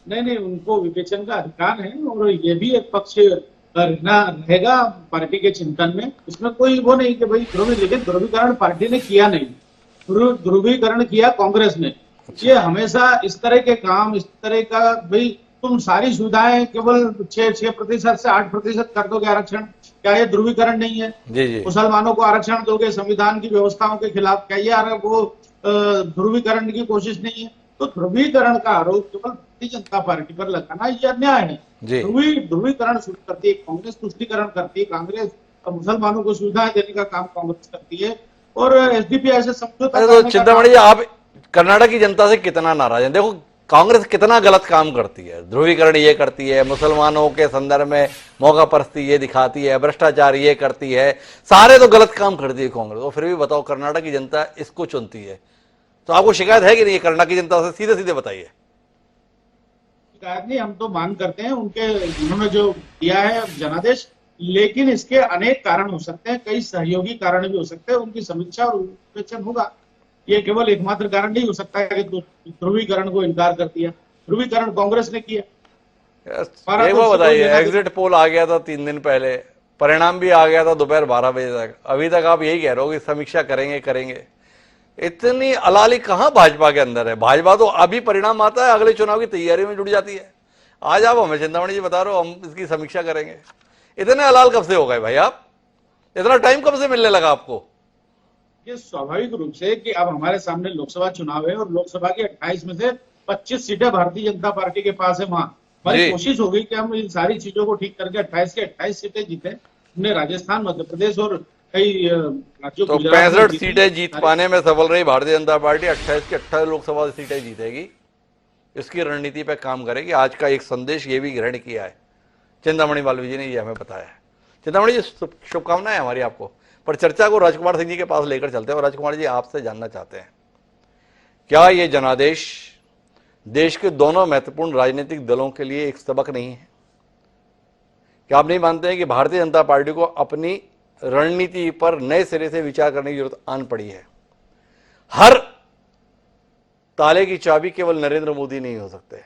नहीं, उनको विवेचन का अधिकार है और ये भी एक पक्ष रहेगा पार्टी के चिंतन में। इसमें कोई वो नहीं कि भाई लेकिन ध्रुवीकरण पार्टी ने किया नहीं, ध्रुवीकरण किया कांग्रेस ने। ये हमेशा इस तरह के काम, इस तरह का भाई तुम सारी सुविधाएं केवल 6% से 8% कर दोगे आरक्षण, क्या ये ध्रुवीकरण नहीं है? जी। मुसलमानों को आरक्षण दोगे संविधान की व्यवस्थाओं के खिलाफ, क्या ये वो ध्रुवीकरण की कोशिश नहीं है? तो ध्रुवीकरण का आरोप केवल भारतीय जनता पार्टी पर लगाना ये अन्याय है। ध्रुवीकरण शुरू करती है कांग्रेस, तुष्टीकरण करती है कांग्रेस, मुसलमानों को सुविधाएं देने का काम कांग्रेस करती है और एसडीपी ऐसे समझौता। चिंतामणि जी, आप कर्नाटक की जनता से कितना नाराज हैं? देखो कांग्रेस कितना गलत काम करती है, ध्रुवीकरण ये करती है, मुसलमानों के संदर्भ में मौका परस्ती ये दिखाती है, भ्रष्टाचार ये करती है, सारे तो गलत काम करती है कांग्रेस। और फिर भी बताओ कर्नाटक की जनता इसको चुनती है, तो आपको शिकायत है कि नहीं कर्नाटक की जनता से? सीधे सीधे बताइए। शिकायत नहीं, हम तो मांग करते हैं उन्होंने जो दिया है जनादेश, लेकिन इसके अनेक कारण हो सकते हैं, कई सहयोगी कारण भी हो सकते हैं, उनकी समीक्षा और विवेचन होगा। ये केवल एकमात्र कारण नहीं हो सकता है कि ध्रुवीकरण को इनकार कर दिया। ध्रुवीकरण कांग्रेस ने किया। एक बार बताइए, एग्जिट पोल आ गया था 3 दिन पहले, परिणाम भी आ गया था दोपहर 12 बजे तक, अभी तक आप यही कह रहे हो कि समीक्षा करेंगे। इतनी अलाली कहां भाजपा के अंदर है? भाजपा तो अभी परिणाम आता है, अगले चुनाव की तैयारी में जुट जाती है। आज आप हमें चिंतामणि जी बता रहे हो हम इसकी समीक्षा करेंगे, इतने अलाल कब से हो गए भाई? आप इतना टाइम कब से मिलने लगा आपको? ये स्वाभाविक रूप से कि अब हमारे सामने लोकसभा चुनाव है और लोकसभा की 28 में से 25 सीटें भारतीय जनता पार्टी के पास है। वहां हमारी कोशिश होगी कि हम इन सारी चीजों को ठीक करके 28 के 28 सीटें जीते। हमने राजस्थान, मध्य प्रदेश और कई राज्यों, तो 65 सीटें जीत पाने में सफल रही भारतीय जनता पार्टी। 28 की 28 लोकसभा सीटें जीतेगी, इसकी रणनीति पर काम करेगी। आज का एक संदेश ये भी ग्रहण किया है चिंतामणि मालवीय जी ने, ये हमें बताया है। चिंतामणि जी शुभकामनाएं हमारी आपको। पर चर्चा को राजकुमार सिंह जी के पास लेकर चलते हैं और राजकुमार जी आपसे जानना चाहते हैं, क्या ये जनादेश देश के दोनों महत्वपूर्ण राजनीतिक दलों के लिए एक सबक नहीं है? क्या आप नहीं मानते हैं कि भारतीय जनता पार्टी को अपनी रणनीति पर नए सिरे से विचार करने की जरूरत आन पड़ी है? हर ताले की चाबी केवल नरेंद्र मोदी नहीं हो सकते।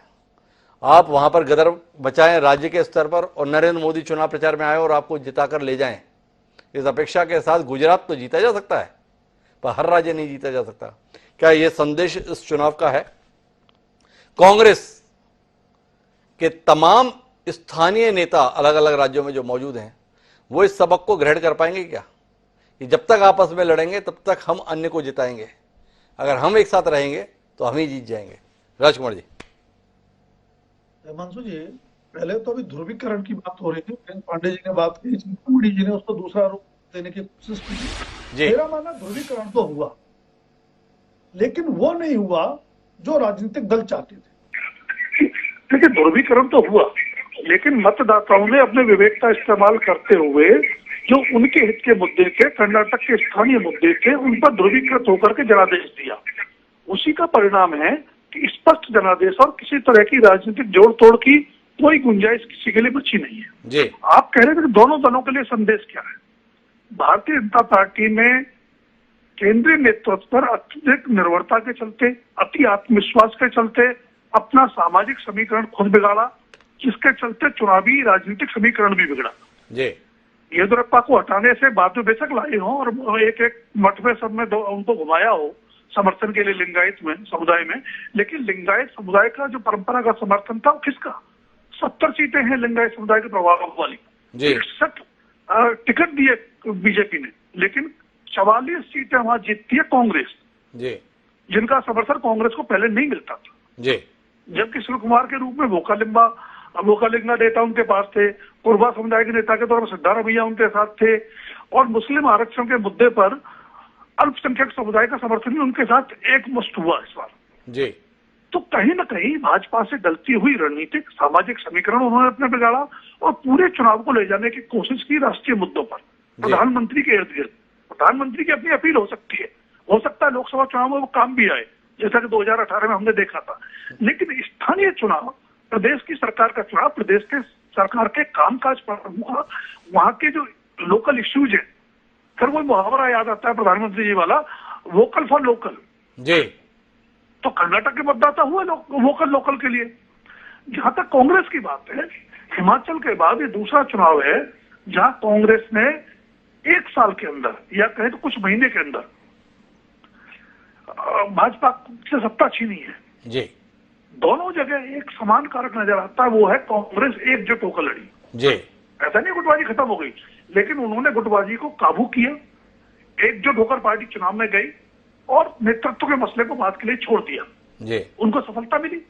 आप वहां पर गदर बचाएं राज्य के स्तर पर और नरेंद्र मोदी चुनाव प्रचार में आए और आपको जिताकर ले जाएं, इस अपेक्षा के साथ गुजरात तो जीता जा सकता है पर हर राज्य नहीं जीता जा सकता। क्या यह संदेश इस चुनाव का है? कांग्रेस के तमाम स्थानीय नेता अलग अलग राज्यों में जो मौजूद हैं वो इस सबक को ग्रहण कर पाएंगे क्या कि जब तक आपस में लड़ेंगे तब तक हम अन्य को जिताएंगे, अगर हम एक साथ रहेंगे तो हम ही जीत जाएंगे? राजकुमार जी। हिमांशु जी, पहले तो अभी ध्रुवीकरण की बात हो रही थी, प्रियंक पांडे जी ने बात की, चिंतामणि जी ने उसको दूसरा रूप देने की कोशिश की। मेरा मानना ध्रुवीकरण तो हुआ, लेकिन वो नहीं हुआ जो राजनीतिक दल चाहते थे। देखिए, ध्रुवीकरण तो हुआ, लेकिन मतदाताओं ने अपने विवेक का इस्तेमाल करते हुए जो उनके हित के मुद्दे थे, कर्नाटक के स्थानीय मुद्दे थे, उन पर ध्रुवीकृत होकर के जनादेश दिया। उसी का परिणाम है कि स्पष्ट जनादेश और किसी तरह की राजनीतिक जोड़ तोड़ की कोई गुंजाइश किसी के लिए बची नहीं है जी। आप कह रहे थे कि दोनों दलों के लिए संदेश क्या है? भारतीय जनता पार्टी में केंद्रीय नेतृत्व पर अत्यधिक निर्भरता के चलते, अति आत्मविश्वास के चलते अपना सामाजिक समीकरण खुद बिगाड़ा, जिसके चलते चुनावी राजनीतिक समीकरण भी बिगड़ा जी। येदियुरप्पा को हटाने से बाद में बेशक लाए हो और एक मठ में सब में उनको घुमाया हो समर्थन के लिए लिंगायत में समुदाय में, लेकिन लिंगायत समुदाय का जो परंपरागत समर्थन था वो किसका? 70 सीटें हैं लिंगायत समुदाय के प्रभाव वाली, 61 टिकट दिए बीजेपी ने, लेकिन 44 सीटें वहां जीतती है कांग्रेस जी, जिनका समर्थन कांग्रेस को पहले नहीं मिलता था जी। जबकि शिव कुमार के रूप में वोकालिंगा नेता उनके पास थे, कुर्बा समुदाय के नेता के तौर पर सिद्धारमैया उनके साथ थे, और मुस्लिम आरक्षण के मुद्दे पर अल्पसंख्यक समुदाय का समर्थन भी उनके साथ एक मुश्त हुआ इस बार जी। तो कहीं ना कहीं भाजपा से गलती हुई रणनीतिक सामाजिक समीकरण उन्होंने अपने बिगाड़ा और पूरे चुनाव को ले जाने की कोशिश की राष्ट्रीय मुद्दों पर, प्रधानमंत्री के इर्द गिर्द। प्रधानमंत्री की अपनी अपील हो सकती है, हो सकता है लोकसभा चुनाव में वो काम भी आए, जैसा कि 2018 में हमने देखा था। लेकिन स्थानीय चुनाव, प्रदेश की सरकार का चुनाव, प्रदेश के सरकार के कामकाज पर वहां के जो लोकल इश्यूज है, फिर वो मुहावरा याद आता है प्रधानमंत्री जी वाला, वोकल फॉर लोकल जी। तो कर्नाटक के मतदाता हुए वोकल लोकल के लिए। जहां तक कांग्रेस की बात है, हिमाचल के बाद ये दूसरा चुनाव है जहां कांग्रेस ने 1 साल के अंदर या कहें तो कुछ महीने के अंदर भाजपा से सत्ता छीनी है जी। दोनों जगह एक समान कारक नजर आता है, वो है कांग्रेस एकजुट होकर लड़ी जी। ऐसा नहीं गुटबाजी खत्म हो गई, लेकिन उन्होंने गुटबाजी को काबू किया, एकजुट होकर पार्टी चुनाव में गई और नेतृत्व के मसले को बात के लिए छोड़ दिया जी। उनको सफलता मिली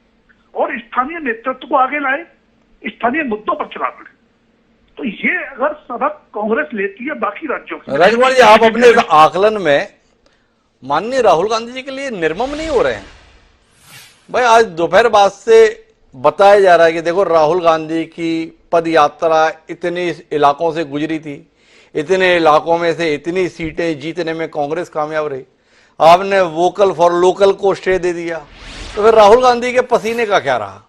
और स्थानीय नेतृत्व को आगे लाए, स्थानीय मुद्दों पर चुनाव लड़े। तो ये अगर सबक कांग्रेस लेती है बाकी राज्यों की। राजकुमार जी, आप अपने आकलन में माननीय राहुल गांधी जी के लिए निर्मम नहीं हो रहे हैं? भाई आज दोपहर बाद से बताया जा रहा है कि देखो राहुल गांधी की पद यात्रा इतने इलाकों से गुजरी थी, इतने इलाकों में से इतनी सीटें जीतने में कांग्रेस कामयाब रही, आपने वोकल फॉर लोकल को श्रेय दे दिया, तो फिर राहुल गांधी के पसीने का क्या रहा?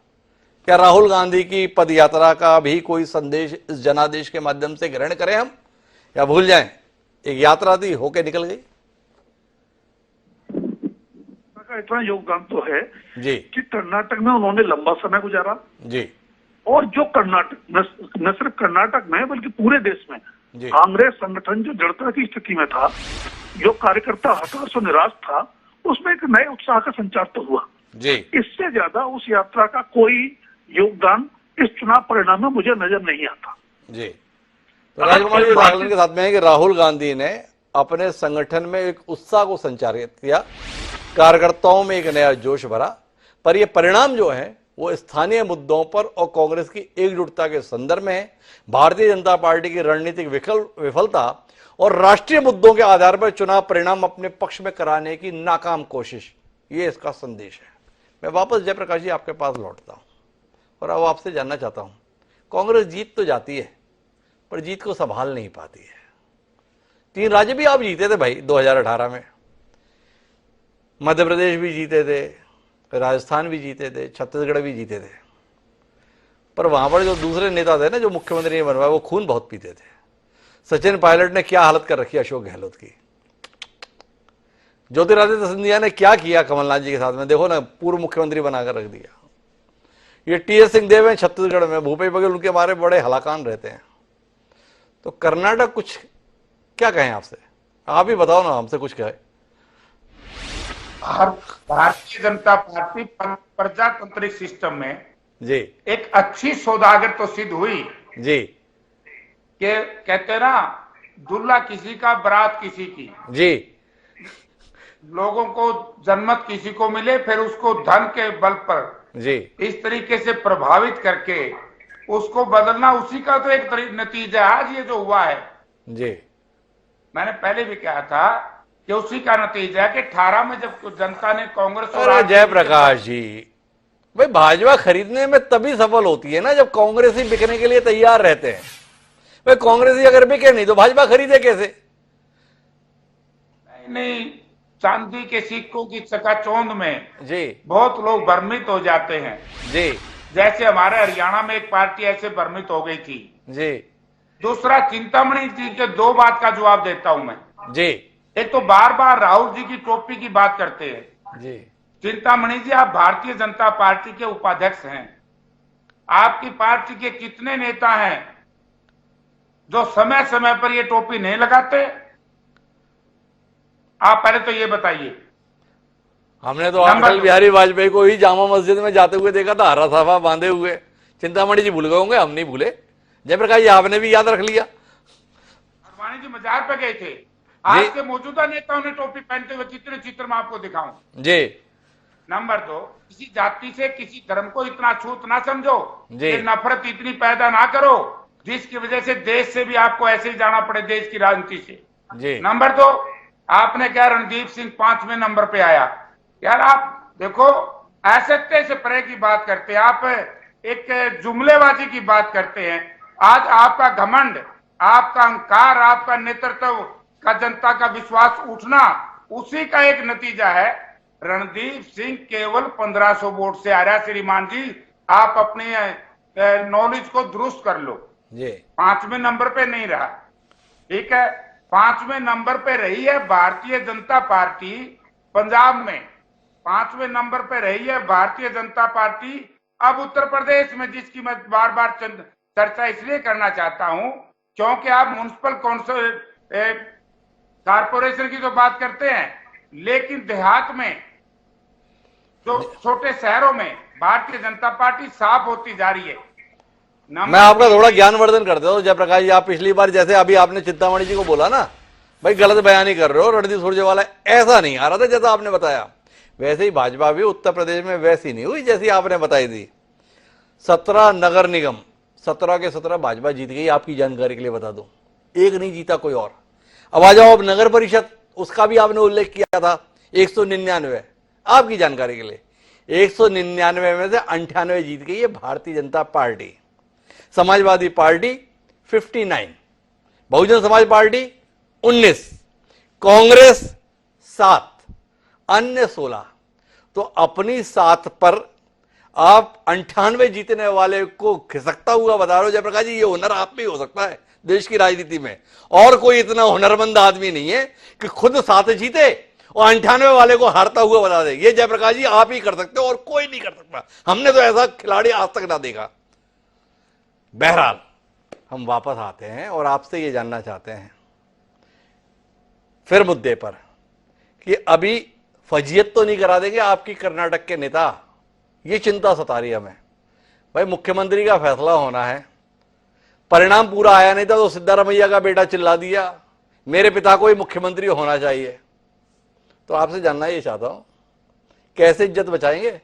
क्या राहुल गांधी की पद यात्रा का भी कोई संदेश इस जनादेश के माध्यम से ग्रहण करें हम, या भूल जाएं? एक यात्रा थी, होके निकल गई। का इतना योगदान तो है जी कि कर्नाटक में उन्होंने लंबा समय गुजारा जी, और जो कर्नाटक न सिर्फ कर्नाटक में बल्कि पूरे देश में कांग्रेस संगठन जो जड़ता की स्थिति में था, जो कार्यकर्ता हताश और निराश था, उसमें एक नए उत्साह का संचार तो हुआ जी। इससे ज्यादा उस यात्रा का कोई योगदान इस चुनाव परिणाम में मुझे नजर नहीं आता जी। तो राजकुमार जी दाखलन के साथ में है कि राहुल गांधी ने अपने संगठन में एक उत्साह को संचारित किया, कार्यकर्ताओं में एक नया जोश भरा, पर यह परिणाम जो है वो स्थानीय मुद्दों पर और कांग्रेस की एकजुटता के संदर्भ में है। भारतीय जनता पार्टी की रणनीतिक विफलता और राष्ट्रीय मुद्दों के आधार पर चुनाव परिणाम अपने पक्ष में कराने की नाकाम कोशिश, ये इसका संदेश है। मैं वापस जयप्रकाश जी आपके पास लौटता हूं और अब आपसे जानना चाहता हूं, कांग्रेस जीत तो जाती है पर जीत को संभाल नहीं पाती है। 3 राज्य भी आप जीते थे भाई 2018 में, मध्य प्रदेश भी जीते थे, राजस्थान भी जीते थे, छत्तीसगढ़ भी जीते थे, पर वहां पर जो दूसरे नेता थे ना, जो मुख्यमंत्री ने बनवाया, वो खून बहुत पीते थे। सचिन पायलट ने क्या हालत कर रखी अशोक गहलोत की, ज्योतिरादित्य सिंधिया ने क्या किया कमलनाथ जी के साथ में, देखो ना, पूर्व मुख्यमंत्री बनाकर रख दिया। ये टीएस सिंहदेव हैं छत्तीसगढ़ में, भूपेश बघेल उनके हमारे बड़े हलाकान रहते हैं। तो कर्नाटक कुछ क्या कहें आपसे, आप ही बताओ ना, हमसे कुछ कहे। भारतीय जनता पार्टी प्रजातांत्रिक सिस्टम में जी एक अच्छी सौदागर तो सिद्ध हुई जी, कि कहते ना, दूल्हा किसी का बारात किसी की जी, लोगों को जनमत किसी को मिले, फिर उसको धन के बल पर जी इस तरीके से प्रभावित करके उसको बदलना, उसी का तो एक नतीजा आज ये जो हुआ है। जी मैंने पहले भी कहा था कि उसी का नतीजा है कि 18 में जब जनता ने कांग्रेस और अरे जयप्रकाश जी, भाई भाजपा खरीदने में तभी सफल होती है ना जब कांग्रेस ही बिकने के लिए तैयार रहते हैं। भाई कांग्रेस ही अगर बिके नहीं तो भाजपा खरीदे कैसे? नहीं, चांदी के सिक्कों की चकाचौंध में जी बहुत लोग भ्रमित हो जाते हैं जी, जैसे हमारे हरियाणा में एक पार्टी ऐसे भ्रमित हो गई थी जी। दूसरा, चिंतामणि जी के 2 बात का जवाब देता हूं मैं जी। एक तो बार बार राहुल जी की टोपी की बात करते हैं जी। चिंतामणि जी, आप भारतीय जनता पार्टी के उपाध्यक्ष हैं, आपकी पार्टी के कितने नेता हैं जो समय समय पर ये टोपी नहीं लगाते? आप पहले तो ये बताइए। हमने तो अटल बिहारी वाजपेयी को ही जामा मस्जिद में जाते हुए देखा था, हरा साफा बांधे हुए। चिंतामणि जी भूल गए होंगे, हम नहीं भूले। जयप्रकाश जी आपने भी याद रख लिया। अडवाणी जी मजार पे गए थे, आज के मौजूदा नेताओं ने टोपी पहनते हुए कितने चित्र मैं आपको दिखाऊं जी। नंबर 2, किसी जाति से किसी धर्म को इतना छूत ना समझो जी, कि नफरत इतनी पैदा ना करो जिसकी वजह से देश से भी आपको ऐसे ही जाना पड़े, देश की राजनीति से जी। नंबर 2, आपने क्या रणदीप सिंह 5वें नंबर पे आया। यार आप देखो, असत्य से परे की बात करते हैं, आप एक जुमलेबाजी की बात करते हैं। आज आपका घमंड, आपका अहंकार, आपका नेतृत्व का जनता का विश्वास उठना, उसी का एक नतीजा है। रणदीप सिंह केवल 1500 वोट से आ रहा है। श्रीमान जी, आप अपने नॉलेज को दुरुस्त कर लो जी। 5वें नंबर पे नहीं रहा, ठीक है। 5वें नंबर पे रही है भारतीय जनता पार्टी पंजाब में, 5वें नंबर पे रही है भारतीय जनता पार्टी। अब उत्तर प्रदेश में, जिसकी मैं बार बार चर्चा इसलिए करना चाहता हूं क्योंकि आप म्युनिसिपल काउंसिल कारपोरेशन की तो बात करते हैं, लेकिन देहात में, जो छोटे शहरों में भारतीय जनता पार्टी साफ होती जा रही है। मैं आपका थोड़ा ज्ञानवर्धन करता हूं जयप्रकाश जी। आप पिछली बार जैसे अभी आपने चिंतामणि जी को बोला ना, भाई गलत बयानी कर रहे हो, रणदीप सुरजेवाला ऐसा नहीं आ रहा था जैसा आपने बताया। वैसे ही भाजपा भी उत्तर प्रदेश में वैसी नहीं हुई जैसी आपने बताई थी। 17 नगर निगम, 17 के 17 भाजपा जीत गई। आपकी जानकारी के लिए बता दूं, एक नहीं जीता कोई और। अब आ जाओ, अब नगर परिषद, उसका भी आपने उल्लेख किया था 199, आपकी जानकारी के लिए 199 में से 98 जीत गई है Bharatiya Janata party. Samajwadi party 59, Bahujan Samaj party 19, Congress 7, अन्य 16। तो अपनी 7 पर आप 98 जीतने वाले को खिसकता हुआ बता रहे हो जयप्रकाश जी। ये हुनर आप में हो सकता है देश की राजनीति में, और कोई इतना हुनरमंद आदमी नहीं है कि खुद 7 जीते और 98 वाले को हारता हुआ बता दे। ये जयप्रकाश जी आप ही कर सकते हो और कोई नहीं कर सकता। हमने तो ऐसा खिलाड़ी आज तक ना देखा। बहरहाल हम वापस आते हैं और आपसे ये जानना चाहते हैं फिर मुद्दे पर कि अभी फजीयत तो नहीं करा देंगे आपकी कर्नाटक के नेता। ये चिंता सता रही है हमें। भाई मुख्यमंत्री का फैसला होना है, परिणाम पूरा आया नहीं था तो सिद्धारमैया का बेटा चिल्ला दिया मेरे पिता को ही मुख्यमंत्री होना चाहिए। तो आपसे जानना ये चाहता हूं कैसे इज्जत बचाएंगे?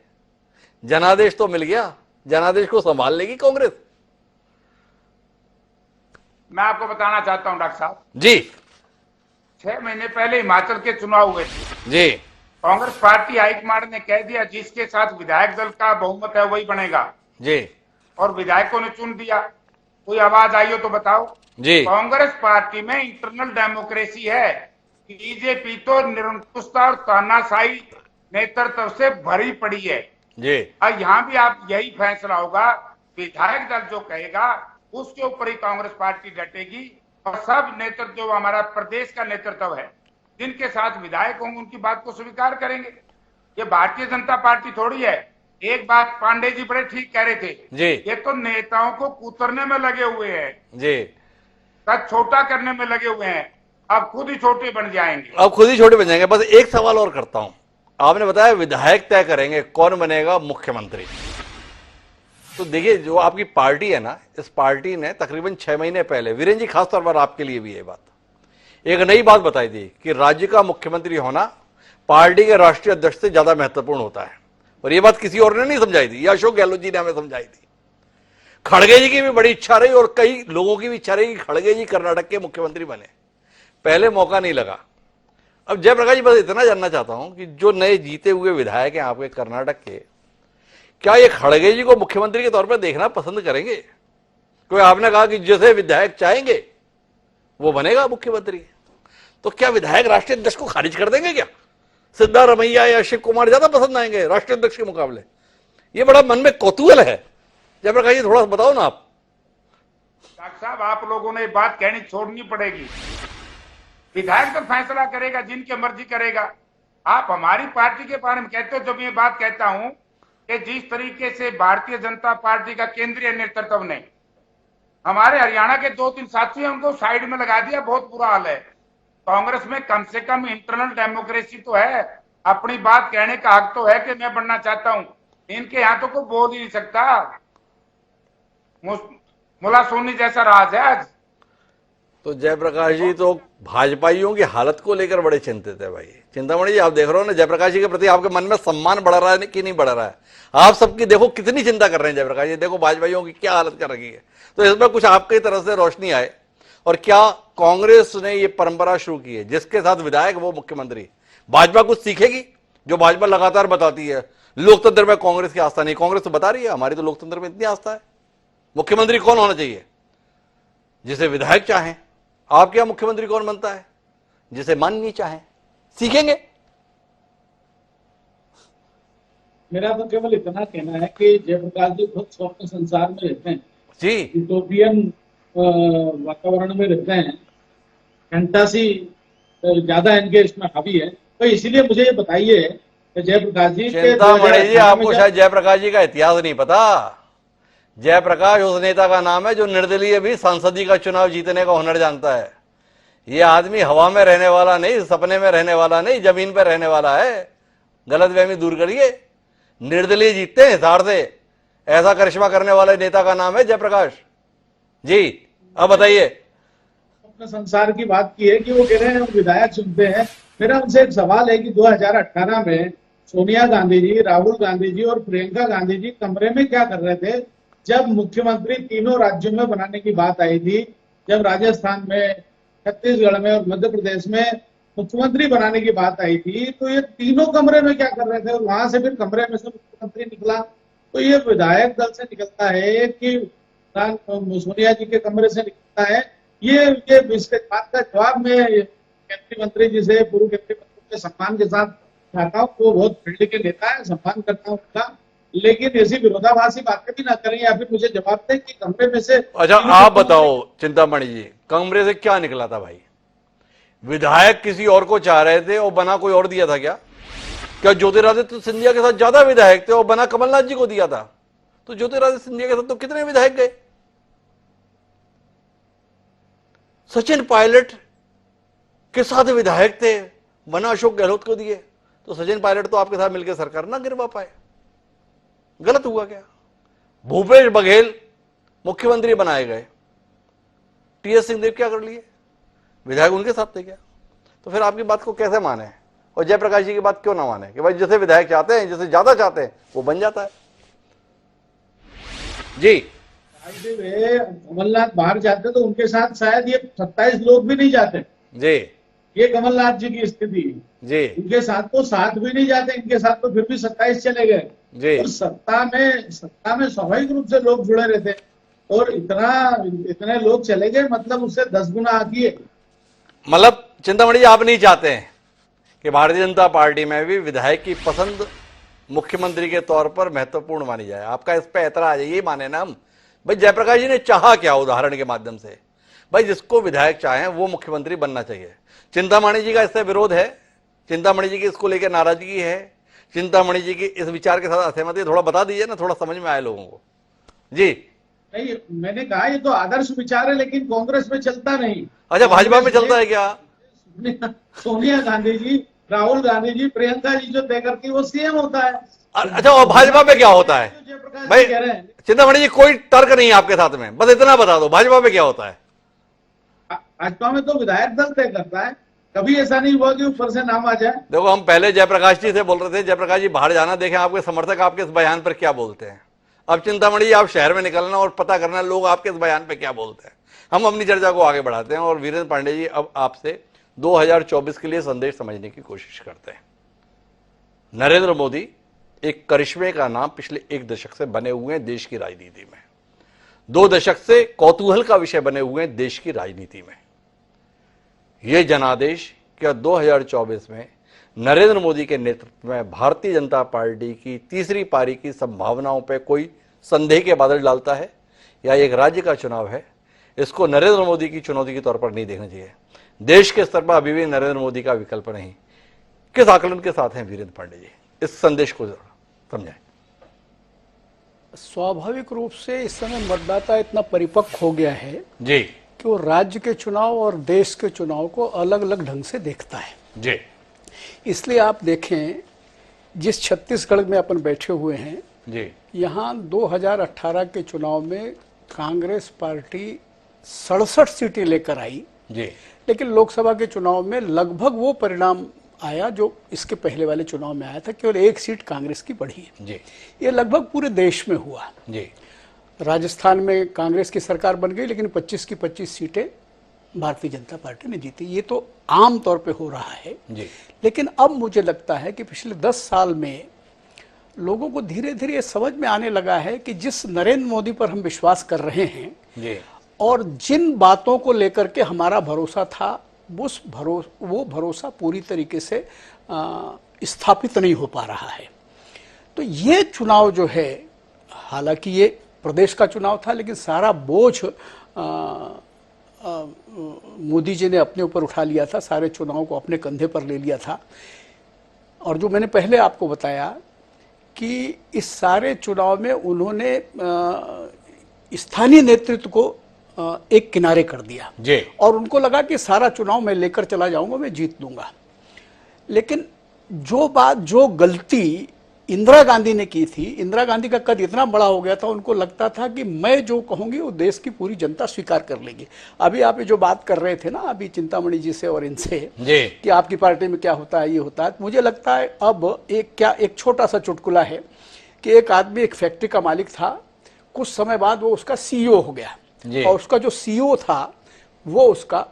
जनादेश तो मिल गया, जनादेश को संभाल लेगी कांग्रेस? मैं आपको बताना चाहता हूं डॉक्टर साहब जी, 6 महीने पहले हिमाचल के चुनाव हुए थे जी। कांग्रेस पार्टी हाईकमांड ने कह दिया जिसके साथ विधायक दल का बहुमत है वही बनेगा जी, और विधायकों ने चुन दिया। कोई आवाज आई हो तो बताओ जी। कांग्रेस पार्टी में इंटरनल डेमोक्रेसी है। बीजेपी तो निरंकुशता और तानाशाही नेतृत्व से भरी पड़ी है जी। और यहाँ भी आप यही फैसला होगा, विधायक दल जो कहेगा उसके ऊपर ही कांग्रेस पार्टी डटेगी और सब नेतृत्व जो हमारा प्रदेश का नेतृत्व है जिनके साथ विधायक होंगे उनकी बात को स्वीकार करेंगे। ये भारतीय जनता पार्टी थोड़ी है। एक बात पांडे जी बड़े ठीक कह रहे थे जी। ये तो नेताओं को कुतरने में लगे हुए हैं जी, कद छोटा करने में लगे हुए हैं, अब खुद ही छोटे बन जाएंगे। अब खुद ही छोटे बन जाएंगे। बस एक सवाल और करता हूं, आपने बताया विधायक तय करेंगे कौन बनेगा मुख्यमंत्री। तो देखिए जो आपकी पार्टी है ना, इस पार्टी ने तकरीबन 6 महीने पहले, वीरेंद्र जी खासतौर पर आपके लिए भी ये बात, एक नई बात बताई थी कि राज्य का मुख्यमंत्री होना पार्टी के राष्ट्रीय अध्यक्ष से ज्यादा महत्वपूर्ण होता है। और ये बात किसी और ने नहीं समझाई थी, ये अशोक गहलोत जी ने हमें समझाई थी। खड़गे जी की भी बड़ी इच्छा रही और कई लोगों की भी इच्छा रही कि खड़गे जी कर्नाटक के मुख्यमंत्री बने। पहले मौका नहीं लगा। अब जयप्रकाश जी बस इतना जानना चाहता हूं कि जो नए जीते हुए विधायक हैं आपके कर्नाटक के, क्या ये खड़गे जी को मुख्यमंत्री के तौर पर देखना पसंद करेंगे? कोई आपने कहा कि जैसे विधायक चाहेंगे वो बनेगा मुख्यमंत्री, तो क्या विधायक राष्ट्रीय अध्यक्ष को खारिज कर देंगे? क्या सिद्धारमैया या शिव कुमार ज्यादा पसंद आएंगे राष्ट्रीय अध्यक्ष के मुकाबले? ये बड़ा मन में कौतूहल है। जयप्रकाश जी थोड़ा बताओ ना आप। डॉक्टर साहब आप लोगों ने बात कहनी छोड़नी पड़ेगी। विधायक तो फैसला करेगा जिनकी मर्जी करेगा। आप हमारी पार्टी के बारे में कहते हो, जब ये बात कहता हूं कि जिस तरीके से भारतीय जनता पार्टी का केंद्रीय नेतृत्व ने हमारे हरियाणा के 2-3 साथी हैं उनको साइड में लगा दिया, बहुत बुरा हाल है। कांग्रेस में कम से कम इंटरनल डेमोक्रेसी तो है, अपनी बात कहने का हक तो है कि मैं बनना चाहता हूं। इनके यहां तो कोई बोल ही नहीं सकता। मुला सोनी जैसा राज है आज। तो जयप्रकाश जी तो भाजपाइयों की हालत को लेकर बड़े चिंतित है। भाई चिंतामणि जी आप देख रहे हो ना, जयप्रकाश जी के प्रति आपके मन में सम्मान बढ़ रहा है कि नहीं बढ़ रहा है? आप सबकी देखो कितनी चिंता कर रहे हैं जयप्रकाश जी, देखो भाजपाइयों की क्या हालत कर रखी है। तो इसमें कुछ आपकी तरफ से रोशनी आए। और क्या कांग्रेस ने ये परंपरा शुरू की है जिसके साथ विधायक वो मुख्यमंत्री, भाजपा कुछ सीखेगी? जो भाजपा लगातार बताती है लोकतंत्र में कांग्रेस की आस्था नहीं, कांग्रेस तो बता रही है हमारी तो लोकतंत्र में इतनी आस्था है। मुख्यमंत्री कौन होना चाहिए? जिसे विधायक चाहें। आपके यहां मुख्यमंत्री कौन बनता है? जिसे माननीय चाहें। सीखेंगे? मेरा तो केवल इतना कहना है कि जयप्रकाश जी खुद स्वप्न संसार में रहते हैं जी, यूटोपियन वातावरण में रहते हैं, फैंटासी ज्यादा इनके इसमें हावी है। तो इसीलिए मुझे ये बताइए जयप्रकाश जी, चिंतामणि जी आपको शायद जयप्रकाश जी का इतिहास नहीं पता। जयप्रकाश उस नेता का नाम है जो निर्दलीय भी सांसदीय का चुनाव जीतने का हुनर जानता है। ये आदमी हवा में रहने वाला नहीं, सपने में रहने वाला नहीं, जमीन पर रहने वाला है। गलतफहमी दूर करिए। निर्दलीय जीतते हैं हिसार से। ऐसा करिश्मा करने वाले नेता का नाम है जयप्रकाश जी। अब बताइए। अपने संसार की बात की है कि वो कह रहे हैं विधायक चुनते हैं। मेरा उनसे एक सवाल है कि 2018 में सोनिया गांधी जी, राहुल गांधी जी और प्रियंका गांधी जी कमरे में क्या कर रहे थे जब मुख्यमंत्री तीनों राज्यों में बनाने की बात आई थी? जब राजस्थान में, छत्तीसगढ़ में और मध्य प्रदेश में मुख्यमंत्री बनाने की बात आई थी, तो ये तीनों कमरे में क्या कर रहे थे, और वहां से फिर कमरे में से मुख्यमंत्री निकला। तो ये विधायक दल से निकलता है कि सोनिया जी के कमरे से निकलता है, ये इसके बात का जवाब मैं केंद्रीय मंत्री जी से, पूर्व केंद्रीय मंत्री के सम्मान के साथ चाहता हूँ। वो बहुत फील्ड के नेता है, सम्मान करता हूँ उनका, लेकिन ऐसी विरोधाभासी बातें भी ना करें या फिर मुझे जवाब दें कि कमरे में से। अच्छा आप बताओ चिंतामणि जी, कमरे से क्या निकला था भाई? विधायक किसी और को चाह रहे थे और बना कोई और दिया था क्या? क्या ज्योतिरादित्य सिंधिया के साथ ज्यादा विधायक थे और बना कमलनाथ जी को दिया था? तो ज्योतिरादित्य सिंधिया के साथ तो कितने विधायक गए? सचिन पायलट के साथ विधायक थे, बना अशोक गहलोत को दिए। तो सचिन पायलट तो आपके साथ मिलकर सरकार ना गिरवा पाए, गलत हुआ क्या? भूपेश बघेल मुख्यमंत्री बनाए गए, टीएस सिंहदेव क्या कर लिए? विधायक उनके साथ थे क्या? तो फिर आपकी बात को कैसे माने और जयप्रकाश जी की बात क्यों ना माने कि भाई जैसे विधायक चाहते हैं, जैसे ज्यादा चाहते हैं वो बन जाता है। जी कमलनाथ बाहर जाते तो उनके साथ शायद ये 27 लोग भी नहीं जाते जी। ये कमलनाथ जी की स्थिति जी, इनके साथ तो 7 भी नहीं जाते, इनके साथ तो फिर भी 27 चले गए जी। और सत्ता में स्वाभाविक रूप से लोग जुड़े रहते और इतने लोग चले गए, मतलब उससे 10 गुना आती है। मतलब चिंतामणि जी आप नहीं चाहते हैं कि भारतीय जनता पार्टी में भी विधायक की पसंद मुख्यमंत्री के तौर पर महत्वपूर्ण मानी जाए? आपका इस पे ऐतराज है, ये माने ना हम। भाई जयप्रकाश जी ने चाहा क्या? उदाहरण के माध्यम से भाई जिसको विधायक चाहें वो मुख्यमंत्री बनना चाहिए। चिंतामणि जी का इससे विरोध है, चिंतामणि जी की इसको लेकर नाराजगी है, चिंतामणि जी की इस विचार के साथ असहमति, थोड़ा बता दीजिए ना, थोड़ा समझ में आए लोगों को। जी नहीं, मैंने कहा ये तो आदर्श विचार है लेकिन कांग्रेस में चलता नहीं। अच्छा भाजपा में चलता है क्या? सोनिया गांधी जी, राहुल गांधी जी, प्रियंका जी जो तय करती है वो सीएम होता है। अच्छा और भाजपा में क्या होता है? भाई चिंतामणि जी कोई तर्क नहीं है आपके साथ में, बस इतना बता दो भाजपा में क्या होता है? भाजपा में तो विधायक दल तय करता है, कभी ऐसा नहीं हुआ कि ऊपर से नाम आ जाए। देखो हम पहले जयप्रकाश जी से बोल रहे थे, जयप्रकाश जी बाहर जाना, देखें आपके समर्थक आपके इस बयान पर क्या बोलते हैं। अब चिंतामणि जी आप शहर में निकलना और पता करना लोग आपके इस बयान पर क्या बोलते हैं। हम अपनी चर्चा को आगे बढ़ाते हैं और वीरेंद्र पांडे जी अब आपसे 2024 के लिए संदेश समझने की कोशिश करते हैं। नरेंद्र मोदी एक करिश्मे का नाम पिछले 1 दशक से बने हुए हैं देश की राजनीति में, 2 दशक से कौतूहल का विषय बने हुए हैं देश की राजनीति में। यह जनादेश क्या 2024 में नरेंद्र मोदी के नेतृत्व में भारतीय जनता पार्टी की तीसरी पारी की संभावनाओं पर कोई संदेह के बादल डालता है, या एक राज्य का चुनाव है? इसको नरेंद्र मोदी की चुनौती के तौर पर नहीं देखना चाहिए। देश के स्तर पर अभी भी नरेंद्र मोदी का विकल्प नहीं। किस आकलन के साथ हैं वीरेंद्र पांडे जी? इस संदेश को समझाएं। स्वाभाविक रूप से इस समय मतदाता इतना परिपक्व हो गया है जी कि वो राज्य के चुनाव और देश के चुनाव को अलग अलग ढंग से देखता है जी। इसलिए आप देखें, जिस छत्तीसगढ़ में अपन बैठे हुए हैं जी, यहाँ 2018 के चुनाव में कांग्रेस पार्टी 67 सीटें लेकर आई जी, लेकिन लोकसभा के चुनाव में लगभग वो परिणाम आया जो इसके पहले वाले चुनाव में आया था, केवल 1 सीट कांग्रेस की बढ़ी है जी। ये लगभग पूरे देश में हुआ जी। राजस्थान में कांग्रेस की सरकार बन गई लेकिन 25 की 25 सीटें भारतीय जनता पार्टी ने जीती। ये तो आम तौर पे हो रहा है जी। लेकिन अब मुझे लगता है कि पिछले 10 साल में लोगों को धीरे धीरे ये समझ में आने लगा है कि जिस नरेंद्र मोदी पर हम विश्वास कर रहे हैं जी, और जिन बातों को लेकर के हमारा भरोसा था वो भरोसा पूरी तरीके से स्थापित नहीं हो पा रहा है। तो ये चुनाव जो है, हालांकि ये प्रदेश का चुनाव था लेकिन सारा बोझ मोदी जी ने अपने ऊपर उठा लिया था, सारे चुनाव को अपने कंधे पर ले लिया था। और जो मैंने पहले आपको बताया कि इस सारे चुनाव में उन्होंने स्थानीय नेतृत्व को एक किनारे कर दिया जी। और उनको लगा कि सारा चुनाव मैं लेकर चला जाऊंगा, मैं जीत लूंगा। लेकिन जो गलती इंदिरा गांधी ने की थी, इंदिरा गांधी का कद इतना बड़ा हो गया था, उनको लगता था कि मैं जो कहूंगी वो देश की पूरी जनता स्वीकार कर लेगी। अभी आप जो बात कर रहे थे ना अभी चिंतामणि जी से और इनसे कि आपकी पार्टी में क्या होता है, ये होता है, मुझे लगता है अब एक छोटा सा चुटकुला है कि एक आदमी एक फैक्ट्री का मालिक था, कुछ समय बाद वो उसका सीईओ हो गया और उसका जो सीईओ था वो उसका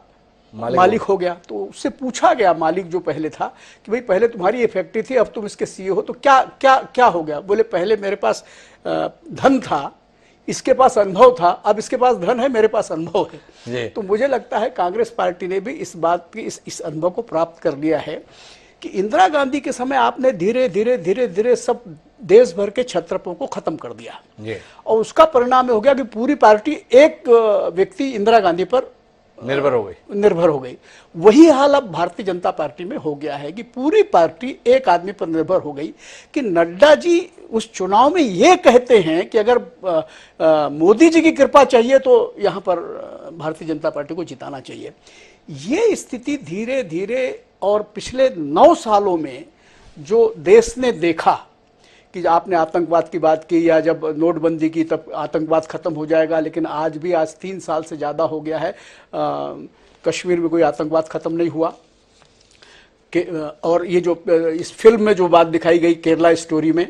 मालिक हो गया। तो उससे पूछा गया, मालिक जो पहले था, कि भाई पहले तुम्हारी ये फैक्ट्री थी, अब तुम इसके सीईओ हो, तो क्या क्या क्या हो गया? बोले पहले मेरे पास धन था, इसके पास अनुभव था, अब इसके पास धन है, मेरे पास अनुभव है। तो मुझे लगता है कांग्रेस पार्टी ने भी इस बात की इस अनुभव को प्राप्त कर लिया है कि इंदिरा गांधी के समय आपने धीरे धीरे धीरे धीरे सब देश भर के छत्रपों को खत्म कर दिया, और उसका परिणाम हो गया कि पूरी पार्टी एक व्यक्ति इंदिरा गांधी पर निर्भर हो गई। वही हाल अब भारतीय जनता पार्टी में हो गया है कि पूरी पार्टी एक आदमी पर निर्भर हो गई। कि नड्डा जी उस चुनाव में ये कहते हैं कि अगर मोदी जी की कृपा चाहिए तो यहां पर भारतीय जनता पार्टी को जिताना चाहिए। ये स्थिति धीरे धीरे और पिछले 9 सालों में जो देश ने देखा कि आपने आतंकवाद की बात की, या जब नोटबंदी की तब आतंकवाद खत्म हो जाएगा, लेकिन आज 3 साल से ज़्यादा हो गया है, कश्मीर में कोई आतंकवाद खत्म नहीं हुआ। और ये जो इस फिल्म में जो बात दिखाई गई केरला स्टोरी में,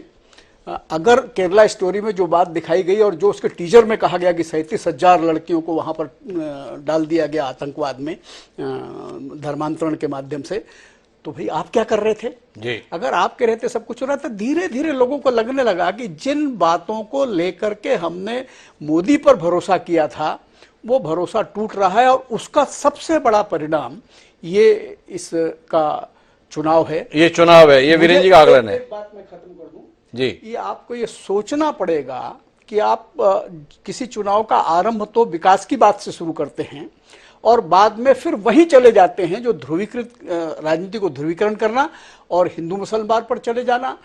अगर केरला स्टोरी में जो बात दिखाई गई और जो उसके टीजर में कहा गया कि 37,000 लड़कियों को वहाँ पर डाल दिया गया आतंकवाद में धर्मांतरण के माध्यम से, तो भाई आप क्या कर रहे थे जी? अगर आप कह रहे थे सब कुछ हो रहा था, धीरे धीरे लोगों को लगने लगा कि जिन बातों को लेकर के हमने मोदी पर भरोसा किया था वो भरोसा टूट रहा है, और उसका सबसे बड़ा परिणाम ये इसका चुनाव है। ये वीरेंद्र जी का आकलन है। एक बात मैं खत्म कर दूं जी, ये आपको ये सोचना पड़ेगा कि आप किसी चुनाव का आरंभ तो विकास की बात से शुरू करते हैं और बाद में फिर वहीं चले जाते हैं जो ध्रुवीकृत राजनीति को ध्रुवीकरण करना और हिंदू मुसलमान पर चले जाना।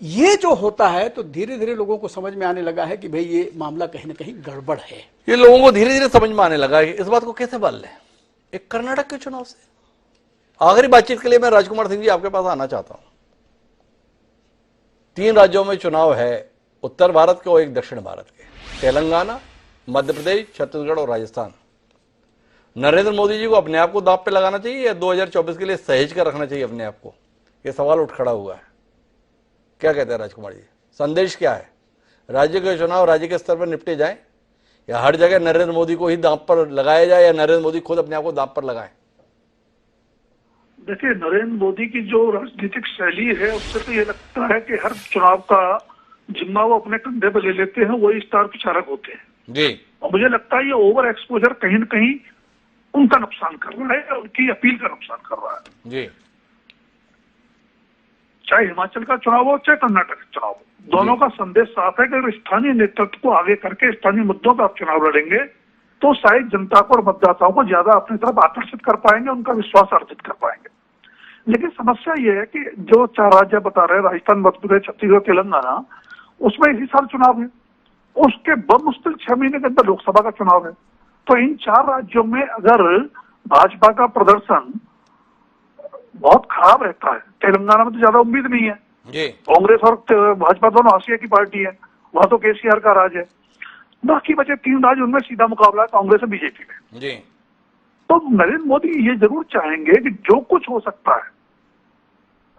ये जो होता है तो धीरे धीरे लोगों को समझ में आने लगा है कि भाई ये मामला कहीं ना कहीं गड़बड़ है। ये लोगों को धीरे धीरे समझ में आने लगा है। इस बात को कैसे बदल लें? एक कर्नाटक के चुनाव से। आखिरी बातचीत के लिए मैं राजकुमार सिंह जी आपके पास आना चाहता हूं। 3 राज्यों में चुनाव है, उत्तर भारत के और एक दक्षिण भारत के, तेलंगाना, मध्य प्रदेश, छत्तीसगढ़ और राजस्थान। नरेंद्र मोदी जी को अपने आप को दांव पे लगाना चाहिए या 2024 के लिए सहेज कर रखना चाहिए अपने आप को? यह सवाल उठ खड़ा हुआ है। क्या कहते हैं राजकुमार जी, संदेश क्या है? राज्य के चुनाव राज्य के स्तर पर निपटे जाए या हर जगह नरेंद्र मोदी को ही दांव पर लगाया जाए, या नरेंद्र मोदी खुद अपने आप को दांव पर लगाए? देखिए, नरेंद्र मोदी की जो राजनीतिक शैली है उससे तो ये लगता है कि हर चुनाव का जिम्मा वो अपने कंधे पर ले लेते हैं, वही स्टार प्रचारक होते हैं जी। और मुझे लगता है ये ओवर एक्सपोजर कहीं न कहीं उनका नुकसान कर रहा है, उनकी अपील का नुकसान कर रहा है जी। चाहे हिमाचल का चुनाव हो चाहे कर्नाटक का चुनाव हो, दोनों का संदेश साफ है कि अगर स्थानीय नेतृत्व को आगे करके स्थानीय मुद्दों पर आप चुनाव लड़ेंगे तो शायद जनता को और मतदाताओं को ज्यादा अपनी तरफ आकर्षित कर पाएंगे, उनका विश्वास अर्जित कर पाएंगे। लेकिन समस्या ये है कि जो 4 राज्य बता रहे हैं, राजस्थान, मध्य प्रदेश, छत्तीसगढ़, तेलंगाना, उसमें इसी साल चुनाव है, उसके बमुश्किल 6 महीने के अंदर लोकसभा का चुनाव है। तो इन 4 राज्यों में अगर भाजपा का प्रदर्शन बहुत खराब रहता है, तेलंगाना में तो ज्यादा उम्मीद नहीं है, कांग्रेस और भाजपा दोनों हाशिया की पार्टी है, वहां तो केसीआर का राज है। बाकी बचे 3 राज्य, उनमें सीधा मुकाबला है कांग्रेस और बीजेपी में जी। तो नरेंद्र मोदी ये जरूर चाहेंगे कि जो कुछ हो सकता है